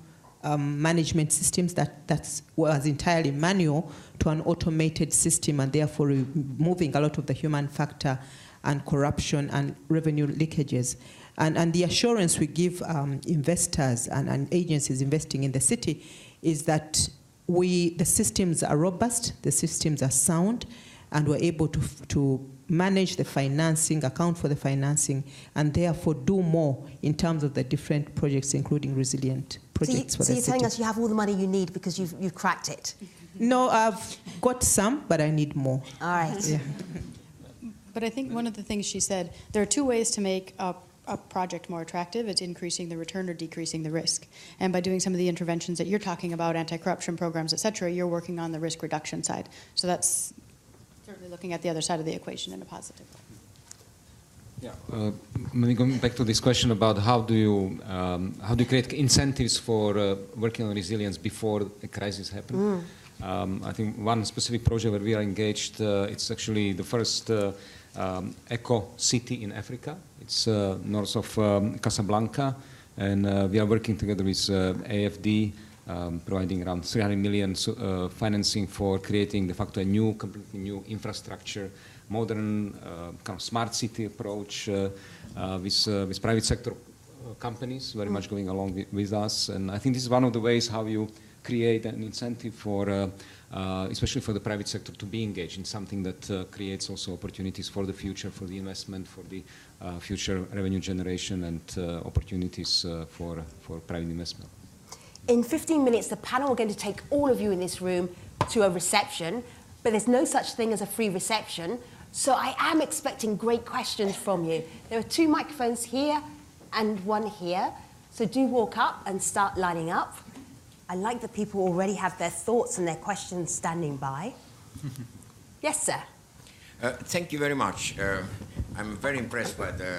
management systems that was entirely manual to an automated system, and therefore removing a lot of the human factor and corruption and revenue leakages. And the assurance we give investors and agencies investing in the city is that the systems are robust, the systems are sound, and we're able to manage the financing, account for the financing, and therefore do more in terms of the different projects, including resilient projects for the city. So you're telling us you have all the money you need because you've cracked it? No, I've got some, but I need more. All right. Yeah. But I think one of the things she said, there are two ways to make a project more attractive. It's increasing the return or decreasing the risk. And by doing some of the interventions that you're talking about, anti-corruption programs, et cetera, you're working on the risk reduction side. So that's certainly looking at the other side of the equation in a positive way. Yeah, maybe going back to this question about how do you create incentives for working on resilience before a crisis happens? I think one specific project where we are engaged, it's actually the first eco city in Africa. It's north of Casablanca, and we are working together with AFD, providing around 300 million financing for creating de facto a completely new infrastructure, modern kind of smart city approach with private sector companies very much going along with us. And I think this is one of the ways how you create an incentive for, especially for the private sector, to be engaged in something that creates also opportunities for the future, for the investment, for the future revenue generation, and opportunities for private investment. In 15 minutes, the panel are going to take all of you in this room to a reception, but there's no such thing as a free reception. So I am expecting great questions from you. There are 2 microphones here and 1 here. So do walk up and start lining up. I like that people already have their thoughts and their questions standing by. Yes, sir. Thank you very much. I'm very impressed by the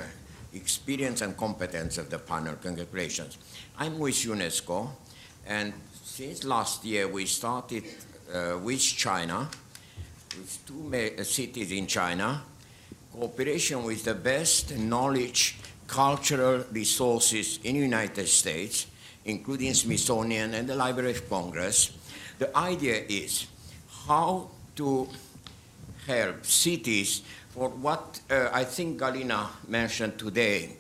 experience and competence of the panel. Congratulations. I'm with UNESCO, and since last year we started with China, with 2 cities in China, cooperation with the best knowledge, cultural resources in the United States, including Smithsonian and the Library of Congress. The idea is how to help cities for what I think Galina mentioned today,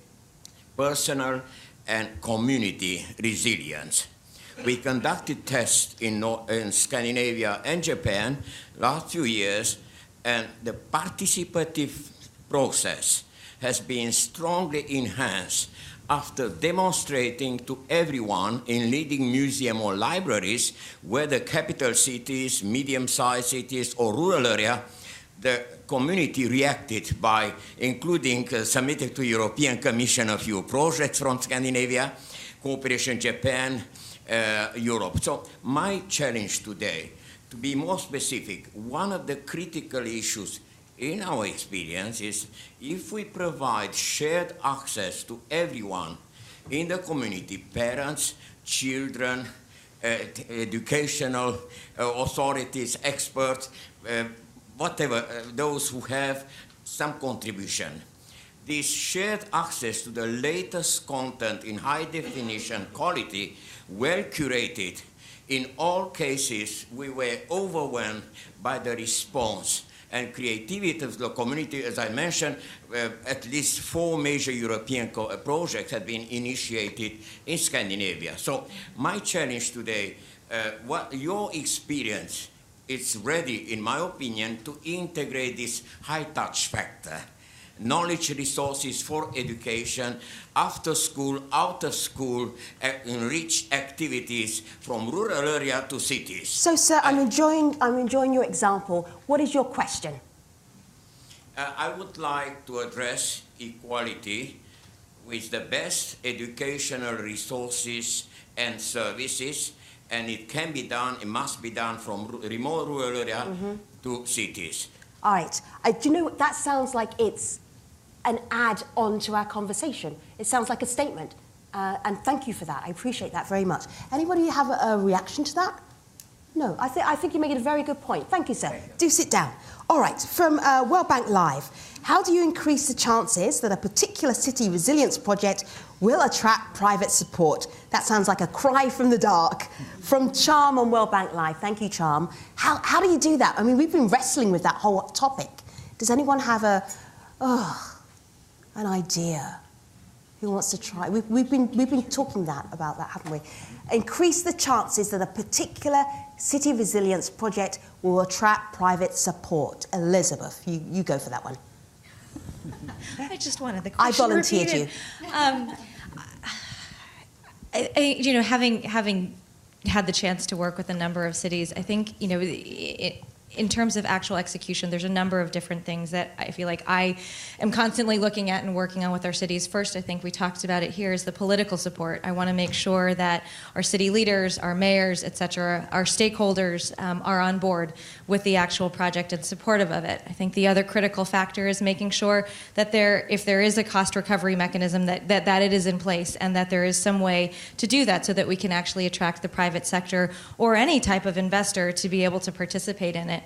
personal and community resilience. We conducted tests in Scandinavia and Japan last few years, and the participative process has been strongly enhanced after demonstrating to everyone in leading museums or libraries, whether capital cities, medium-sized cities, or rural area, the community reacted by including submitting to European Commission a few projects from Scandinavia, cooperation Japan, Europe. So my challenge today, to be more specific, one of the critical issues in our experience is if we provide shared access to everyone in the community, parents, children, educational authorities, experts, whatever, those who have some contribution. This shared access to the latest content in high definition quality, well curated, in all cases we were overwhelmed by the response and creativity of the community. As I mentioned, at least 4 major European projects have been initiated in Scandinavia. So my challenge today, what your experience is ready, in my opinion, to integrate this high-touch factor, knowledge resources for education, after school, out of school, enriched activities from rural area to cities. So, sir, I'm enjoying your example. What is your question? I would like to address equality with the best educational resources and services, and it can be done, it must be done from remote rural area to cities. All right. Do you know, that sounds like it's an add-on to our conversation. It sounds like a statement. And thank you for that. I appreciate that very much. Anybody have a reaction to that? No, I think you're making a very good point. Thank you, sir. Do sit down. All right, from World Bank Live, how do you increase the chances that a particular city resilience project will attract private support? That sounds like a cry from the dark. From Charm on World Bank Live. Thank you, Charm. How do you do that? I mean, we've been wrestling with that whole topic. Does anyone have an idea? Who wants to try? We've been talking about that, haven't we? Increase the chances that a particular city resilience project will attract private support. Elizabeth, you go for that one. I just wanted the question I volunteered repeated. you. Having had the chance to work with a number of cities, I think, in terms of actual execution, there's a number of different things that I feel like I am constantly looking at and working on with our cities. First, I think we talked about it here, is the political support. I want to make sure that our city leaders, our mayors, et cetera, our stakeholders are on board with the actual project and supportive of it. I think the other critical factor is making sure that if there is a cost recovery mechanism, that it is in place, and that there is some way to do that so that we can actually attract the private sector or any type of investor to be able to participate in it.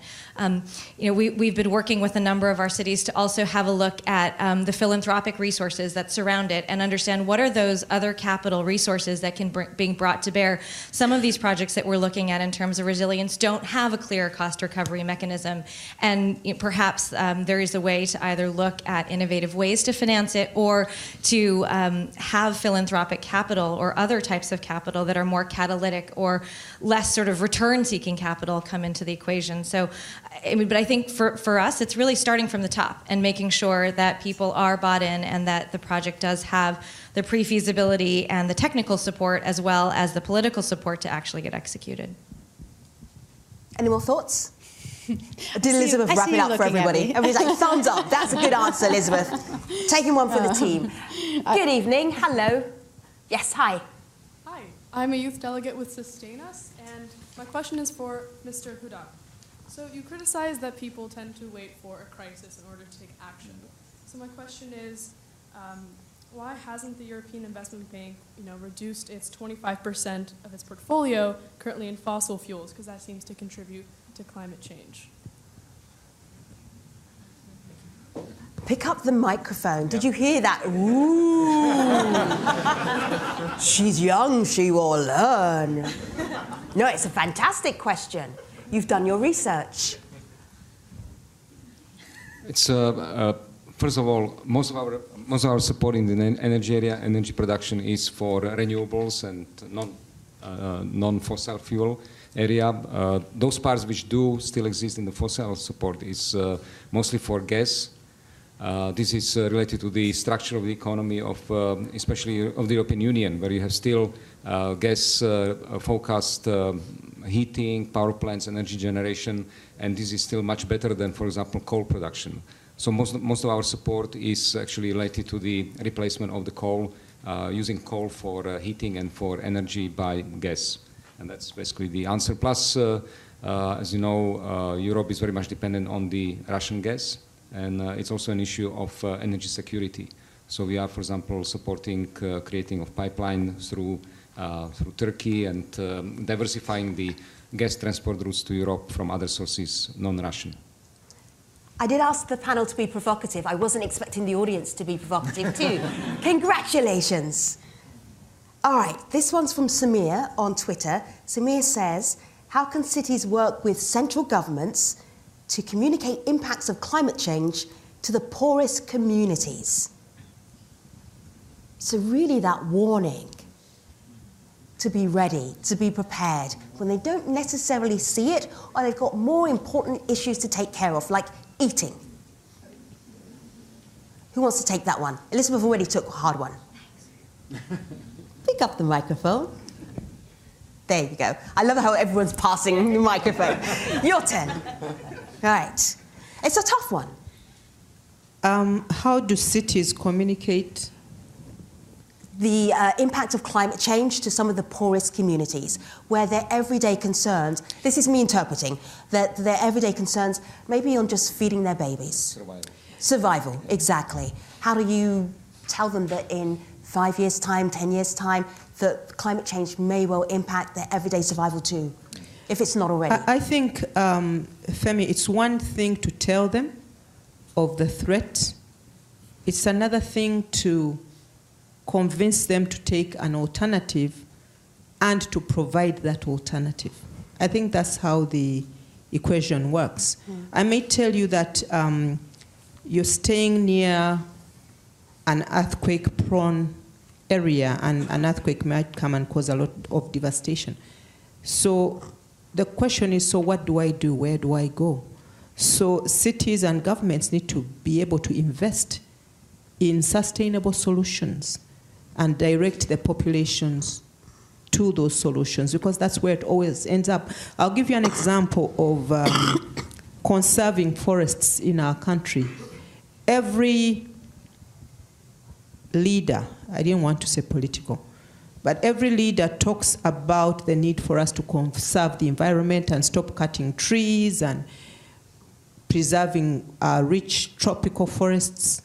We've been working with a number of our cities to also have a look at the philanthropic resources that surround it and understand what are those other capital resources that can being brought to bear. Some of these projects that we're looking at in terms of resilience don't have a clear cost recovery mechanism, and perhaps there is a way to either look at innovative ways to finance it or to have philanthropic capital or other types of capital that are more catalytic or less sort of return-seeking capital come into the equation. So, but I think for us, it's really starting from the top and making sure that people are bought in and that the project does have the pre-feasibility and the technical support as well as the political support to actually get executed. Any more thoughts? Did Elizabeth wrap it up for everybody? Everybody's like, thumbs up. That's a good answer, Elizabeth. Taking one for the team. Good evening. Hello. Yes, hi. Hi. I'm a youth delegate with Sustain Us, and my question is for Mr. Hudák. So you criticize that people tend to wait for a crisis in order to take action. So my question is, why hasn't the European Investment Bank, reduced its 25% of its portfolio currently in fossil fuels, because that seems to contribute to climate change? Pick up the microphone. Did you hear that? Ooh. She's young, she will learn. No, it's a fantastic question. You've done your research. It's first of all, most of our support in the energy area, energy production, is for renewables and non-fossil fuel area. Those parts which do still exist in the fossil support is mostly for gas. This is related to the structure of the economy especially of the European Union, where you have still gas-focused heating, power plants, energy generation, and this is still much better than, for example, coal production. So most of our support is actually related to the replacement of the coal, using coal for heating and for energy by gas. And that's basically the answer. Plus, as you know, Europe is very much dependent on the Russian gas, and it's also an issue of energy security. So we are, for example, supporting creating of pipeline through Turkey and diversifying the gas transport routes to Europe from other sources, non-Russian. I did ask the panel to be provocative. I wasn't expecting the audience to be provocative too. Congratulations. All right, this one's from Samir on Twitter. Samir says, how can cities work with central governments to communicate impacts of climate change to the poorest communities? So really that warning, to be ready, to be prepared, when they don't necessarily see it or they've got more important issues to take care of, like eating. Who wants to take that one? Elizabeth already took a hard one. Pick up the microphone. There you go. I love how everyone's passing the microphone. Your turn. All right. It's a tough one. How do cities communicate the impact of climate change to some of the poorest communities, where their everyday concerns, this is me interpreting, that their everyday concerns may be on just feeding their babies. Survival, exactly. How do you tell them that in 5 years' time, 10 years' time, that climate change may well impact their everyday survival too, if it's not already? I think, Femi, it's one thing to tell them of the threat. It's another thing to convince them to take an alternative and to provide that alternative. I think that's how the equation works. I may tell you that you're staying near an earthquake-prone area, and an earthquake might come and cause a lot of devastation. So the question is, so what do I do? Where do I go? So cities and governments need to be able to invest in sustainable solutions and direct the populations to those solutions, because that's where it always ends up. I'll give you an example of conserving forests in our country. Every leader, I didn't want to say political, but every leader talks about the need for us to conserve the environment and stop cutting trees and preserving rich tropical forests.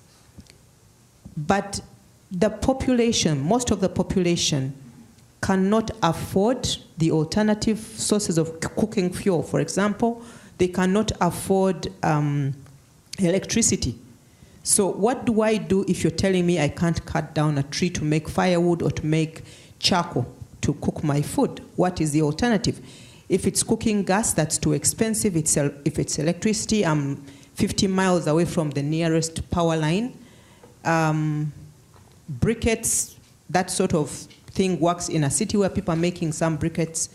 But the population, most of the population, cannot afford the alternative sources of cooking fuel. For example, they cannot afford electricity. So what do I do if you're telling me I can't cut down a tree to make firewood or to make charcoal to cook my food? What is the alternative? If it's cooking gas, that's too expensive. If it's electricity, I'm 50 miles away from the nearest power line. Briquettes, that sort of thing works in a city where people are making some briquettes.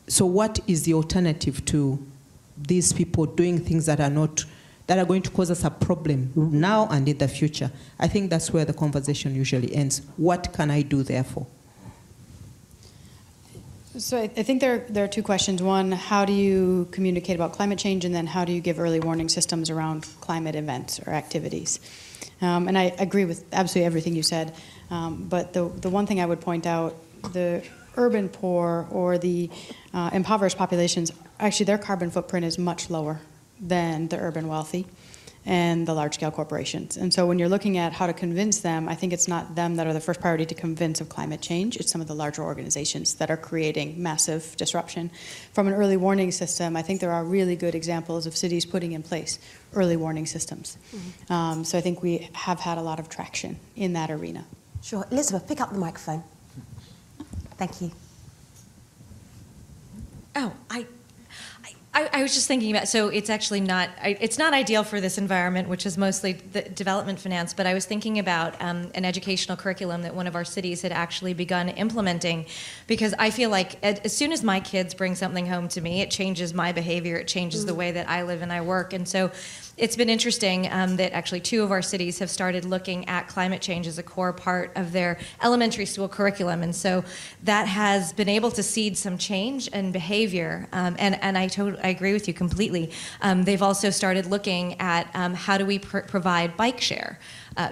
So what is the alternative to these people doing things that are going to cause us a problem now and in the future? I think that's where the conversation usually ends. What can I do therefore? So I think there are two questions. One, how do you communicate about climate change? And then how do you give early warning systems around climate events or activities? And I agree with absolutely everything you said. But the one thing I would point out, the urban poor or the impoverished populations, actually their carbon footprint is much lower than the urban wealthy and the large-scale corporations. And so when you're looking at how to convince them, I think it's not them that are the first priority to convince of climate change. It's some of the larger organizations that are creating massive disruption. From an early warning system, I think there are really good examples of cities putting in place early warning systems. Mm-hmm. So I think we have had a lot of traction in that arena. Sure. Elizabeth, pick up the microphone. Thank you. Oh, I was just thinking about, so it's actually not, it's not ideal for this environment, which is mostly the development finance, but I was thinking about an educational curriculum that one of our cities had actually begun implementing, because I feel like as soon as my kids bring something home to me, it changes my behavior, it changes the way that I live and I work. And so it's been interesting that actually 2 of our cities have started looking at climate change as a core part of their elementary school curriculum. And so that has been able to seed some change and behavior. And I agree with you completely. They've also started looking at how do we provide bike share?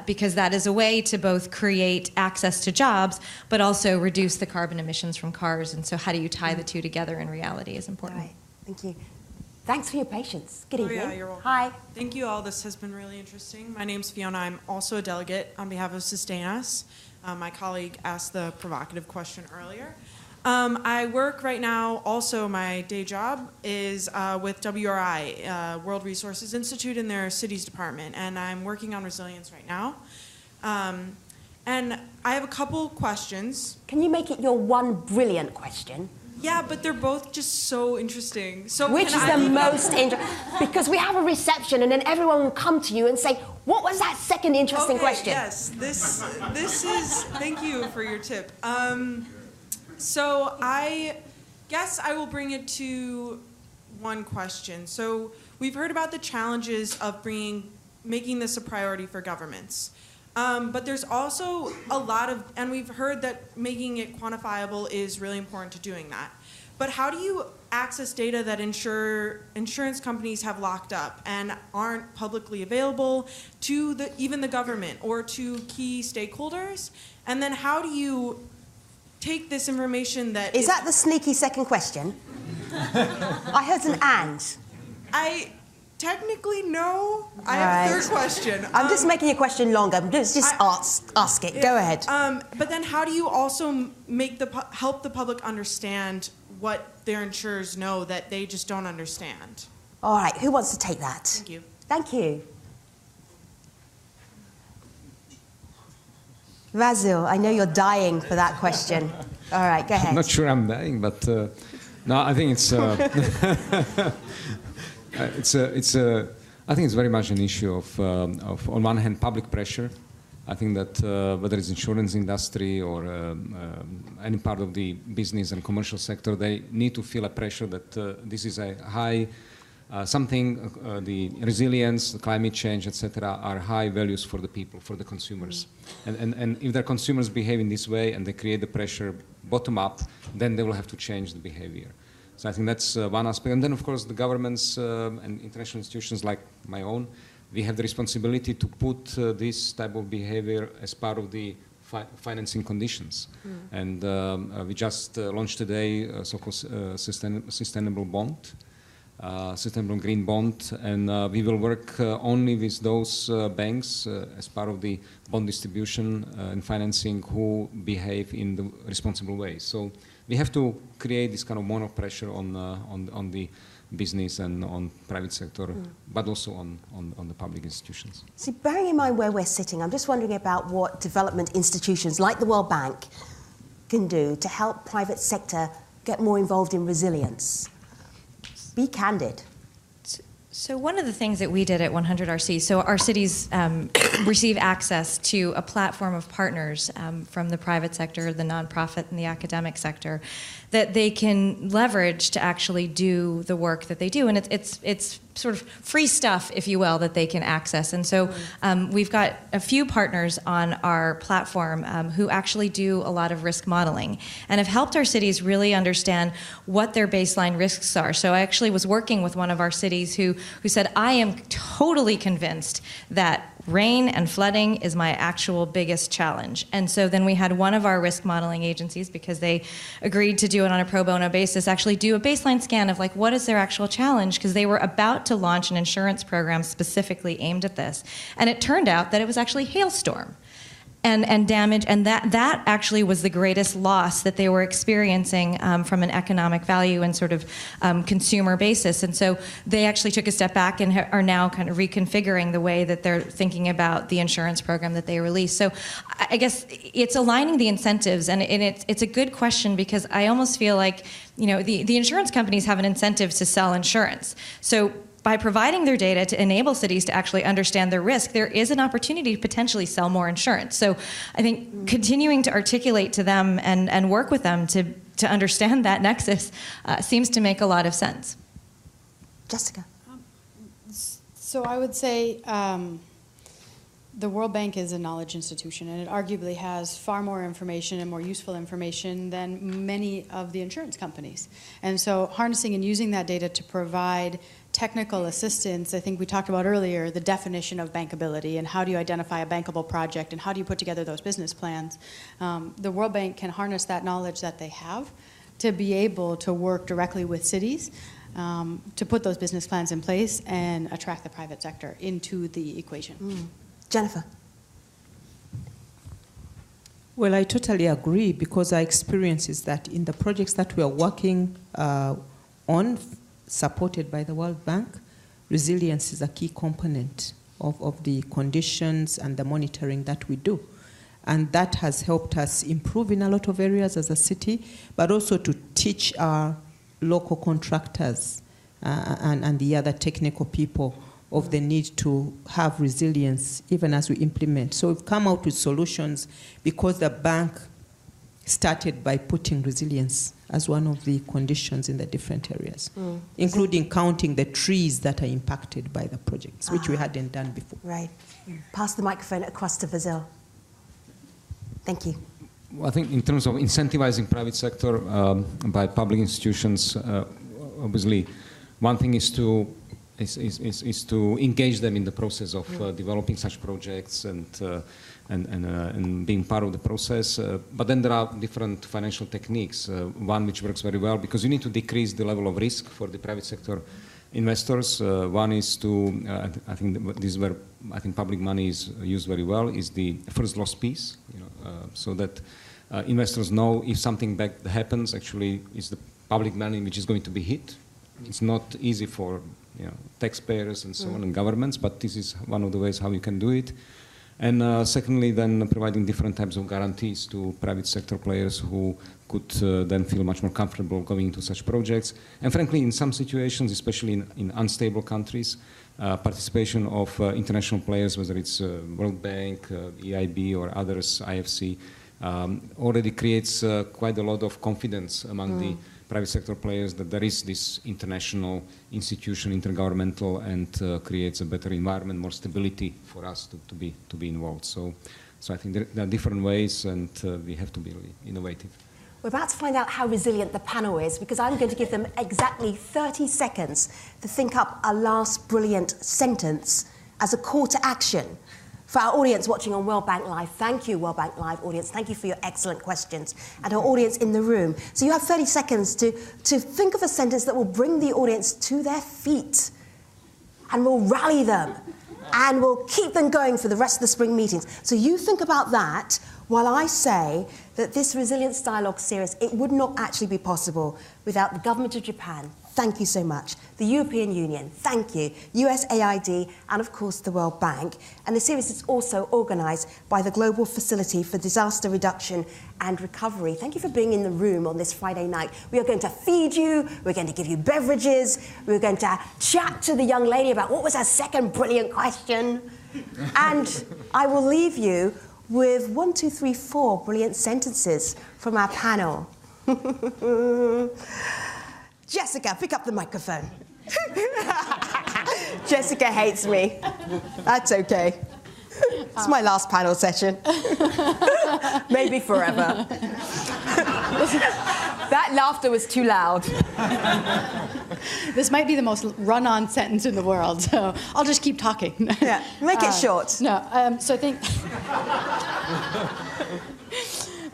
Because that is a way to both create access to jobs, but also reduce the carbon emissions from cars. And so how do you tie the two together in reality is important. All right. Thank you. Thanks for your patience. Good evening. Yeah, you're welcome. Hi. Thank you all. This has been really interesting. My name's Fiona. I'm also a delegate on behalf of Sustain Us. My colleague asked the provocative question earlier. I work right now, also my day job is with WRI, World Resources Institute, in their cities department, and I'm working on resilience right now. And I have a couple questions. Can you make it your one brilliant question? Yeah, but they're both just so interesting. So which is the most interesting? Because we have a reception, and then everyone will come to you and say, "What was that second interesting question?" Yes, this is. Thank you for your tip. So I guess I will bring it to one question. So we've heard about the challenges of making this a priority for governments. But there's also a lot of, and we've heard that making it quantifiable is really important to doing that. But how do you access data that insurance companies have locked up and aren't publicly available to even the government or to key stakeholders? And then how do you take this information that is that the sneaky second question? I heard an and. Technically, no. I have a third question. I'm just making your question longer. Just ask it. Go ahead. But then how do you also help the public understand what their insurers know that they just don't understand? All right. Who wants to take that? Thank you. Thank you. Vazil, I know you're dying for that question. All right, go ahead. I'm not sure I'm dying, but no, I think it's... I think it's very much an issue of on one hand, public pressure I think that whether it's insurance industry or any part of the business and commercial sector, they need to feel a pressure that this is a high the resilience, the climate change, etc., are high values for the people, for the consumers. And if their consumers behave in this way and they create the pressure bottom up, then they will have to change the behavior. So I think that's one aspect. And then, of course, the governments and international institutions like my own, we have the responsibility to put this type of behavior as part of the financing conditions. And we just launched today a so-called sustainable bond, sustainable green bond, and we will work only with those banks as part of the bond distribution and financing who behave in the responsible way. So we have to create this kind of mono pressure on the business and on private sector, but also on the public institutions. See, bearing in mind where we're sitting, I'm just wondering about what development institutions like the World Bank can do to help private sector get more involved in resilience. Be candid. So one of the things that we did at 100RC, so our cities receive access to a platform of partners from the private sector, the nonprofit, and the academic sector that they can leverage to actually do the work that they do. And it's sort of free stuff, if you will, that they can access. And so we've got a few partners on our platform who actually do a lot of risk modeling and have helped our cities really understand what their baseline risks are. So I actually was working with one of our cities who said, I am totally convinced that rain and flooding is my actual biggest challenge. And so then we had one of our risk modeling agencies, because they agreed to do it on a pro bono basis, actually do a baseline scan of like, what is their actual challenge? Because they were about to launch an insurance program specifically aimed at this. And it turned out that it was actually hailstorm and damage, and that actually was the greatest loss that they were experiencing from an economic value and sort of consumer basis. And so they actually took a step back and are now kind of reconfiguring the way that they're thinking about the insurance program that they released. So I guess it's aligning the incentives, and it's a good question, because I almost feel like, you know, the insurance companies have an incentive to sell insurance. So by providing their data to enable cities to actually understand their risk, there is an opportunity to potentially sell more insurance. So I think continuing to articulate to them and work with them to understand that nexus seems to make a lot of sense. Jessica. So I would say the World Bank is a knowledge institution, and it arguably has far more information and more useful information than many of the insurance companies. And so harnessing and using that data to provide technical assistance, I think we talked about earlier, the definition of bankability and how do you identify a bankable project and how do you put together those business plans. The World Bank can harness that knowledge that they have to be able to work directly with cities to put those business plans in place and attract the private sector into the equation. Jennifer. Well, I totally agree, because our experience is that in the projects that we are working on, supported by the World Bank, resilience is a key component of the conditions and the monitoring that we do. And that has helped us improve in a lot of areas as a city, but also to teach our local contractors and the other technical people of the need to have resilience even as we implement. So we've come out with solutions because the bank started by putting resilience as one of the conditions in the different areas, including counting the trees that are impacted by the projects, which we hadn't done before. Right. Pass the microphone across to Vazil. Thank you. Well, I think in terms of incentivizing private sector by public institutions, obviously, one thing is to engage them in the process of developing such projects and being part of the process. But then there are different financial techniques. One which works very well, because you need to decrease the level of risk for the private sector investors. One is to, I think this is where I think public money is used very well, is the first loss piece, you know, so that investors know if something bad happens, actually it's the public money which is going to be hit. It's not easy for taxpayers and so on and governments, but this is one of the ways how you can do it. And secondly, then providing different types of guarantees to private sector players who could then feel much more comfortable going into such projects. And frankly, in some situations, especially in unstable countries, participation of international players, whether it's World Bank, EIB, or others, IFC, already creates quite a lot of confidence among the private sector players that there is this international institution, intergovernmental, and creates a better environment, more stability for us to be involved. So I think there are different ways, and we have to be really innovative. We're about to find out how resilient the panel is, because I'm going to give them exactly 30 seconds to think up a last brilliant sentence as a call to action. For our audience watching on World Bank Live, thank you, World Bank Live audience. Thank you for your excellent questions. And our audience in the room. So you have 30 seconds to think of a sentence that will bring the audience to their feet and will rally them and will keep them going for the rest of the spring meetings. So you think about that while I say that this Resilience Dialogue series, it would not actually be possible without the government of Japan. Thank you so much. The European Union, thank you. USAID, and of course the World Bank. And the series is also organised by the Global Facility for Disaster Reduction and Recovery. Thank you for being in the room on this Friday night. We are going to feed you, we're going to give you beverages, we're going to chat to the young lady about what was her second brilliant question. And I will leave you with 1, 2, 3, 4 brilliant sentences from our panel. Jessica, pick up the microphone. Jessica hates me. That's okay. It's my last panel session. Maybe forever. That laughter was too loud. This might be the most run-on sentence in the world, so I'll just keep talking. Yeah, make it short. No, so I think...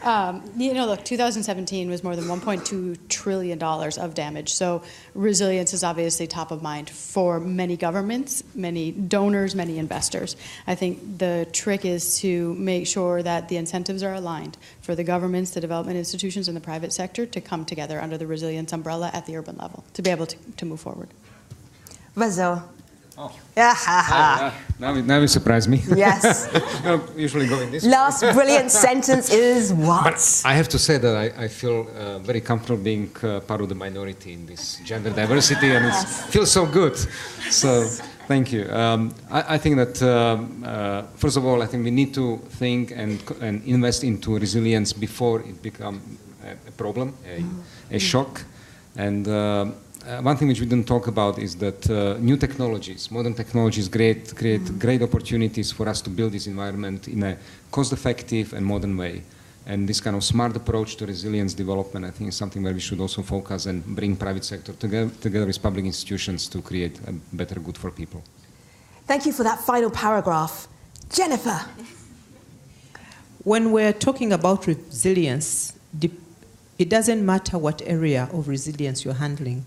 look, 2017 was more than $1.2 trillion of damage. So resilience is obviously top of mind for many governments, many donors, many investors. I think the trick is to make sure that the incentives are aligned for the governments, the development institutions, and the private sector to come together under the resilience umbrella at the urban level to be able to move forward. Vazil. Oh. Yeah, now you surprise me. Yes. Usually going this last way. brilliant sentence is what? But I have to say that I feel very comfortable being part of the minority in this gender diversity, and it feels so good. So thank you. I think that, first of all, I think we need to think and invest into resilience before it becomes a problem, a shock. And one thing which we didn't talk about is that new technologies, modern technologies, create great opportunities for us to build this environment in a cost-effective and modern way. And this kind of smart approach to resilience development, I think, is something where we should also focus and bring private sector together with public institutions to create a better good for people. Thank you for that final paragraph. Jennifer. When we're talking about resilience, it doesn't matter what area of resilience you're handling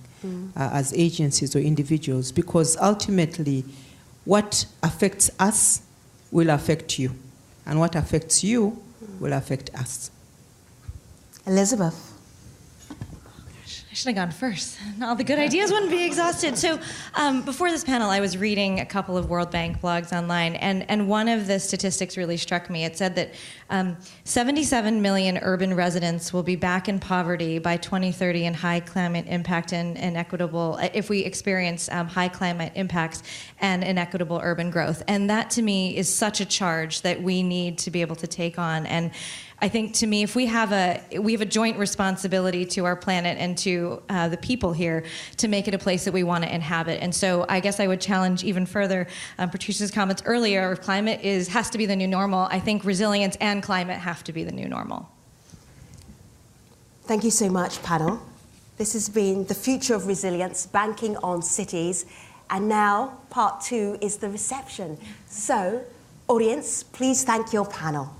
as agencies or individuals, because ultimately what affects us will affect you, and what affects you will affect us. Elizabeth. I should have gone first. All the good ideas wouldn't be exhausted. So before this panel, I was reading a couple of World Bank blogs online, and one of the statistics really struck me. It said that 77 million urban residents will be back in poverty by 2030 in high climate impact and inequitable, if we experience high climate impacts and inequitable urban growth. And that, to me, is such a charge that we need to be able to take on. And I think, to me, if we have a joint responsibility to our planet and to the people here to make it a place that we want to inhabit. And so I guess I would challenge even further Patricia's comments earlier. If climate has to be the new normal, I think resilience and climate have to be the new normal. Thank you so much, panel. This has been The Future of Resilience, Banking on Cities. And now, part 2 is the reception. So, audience, please thank your panel.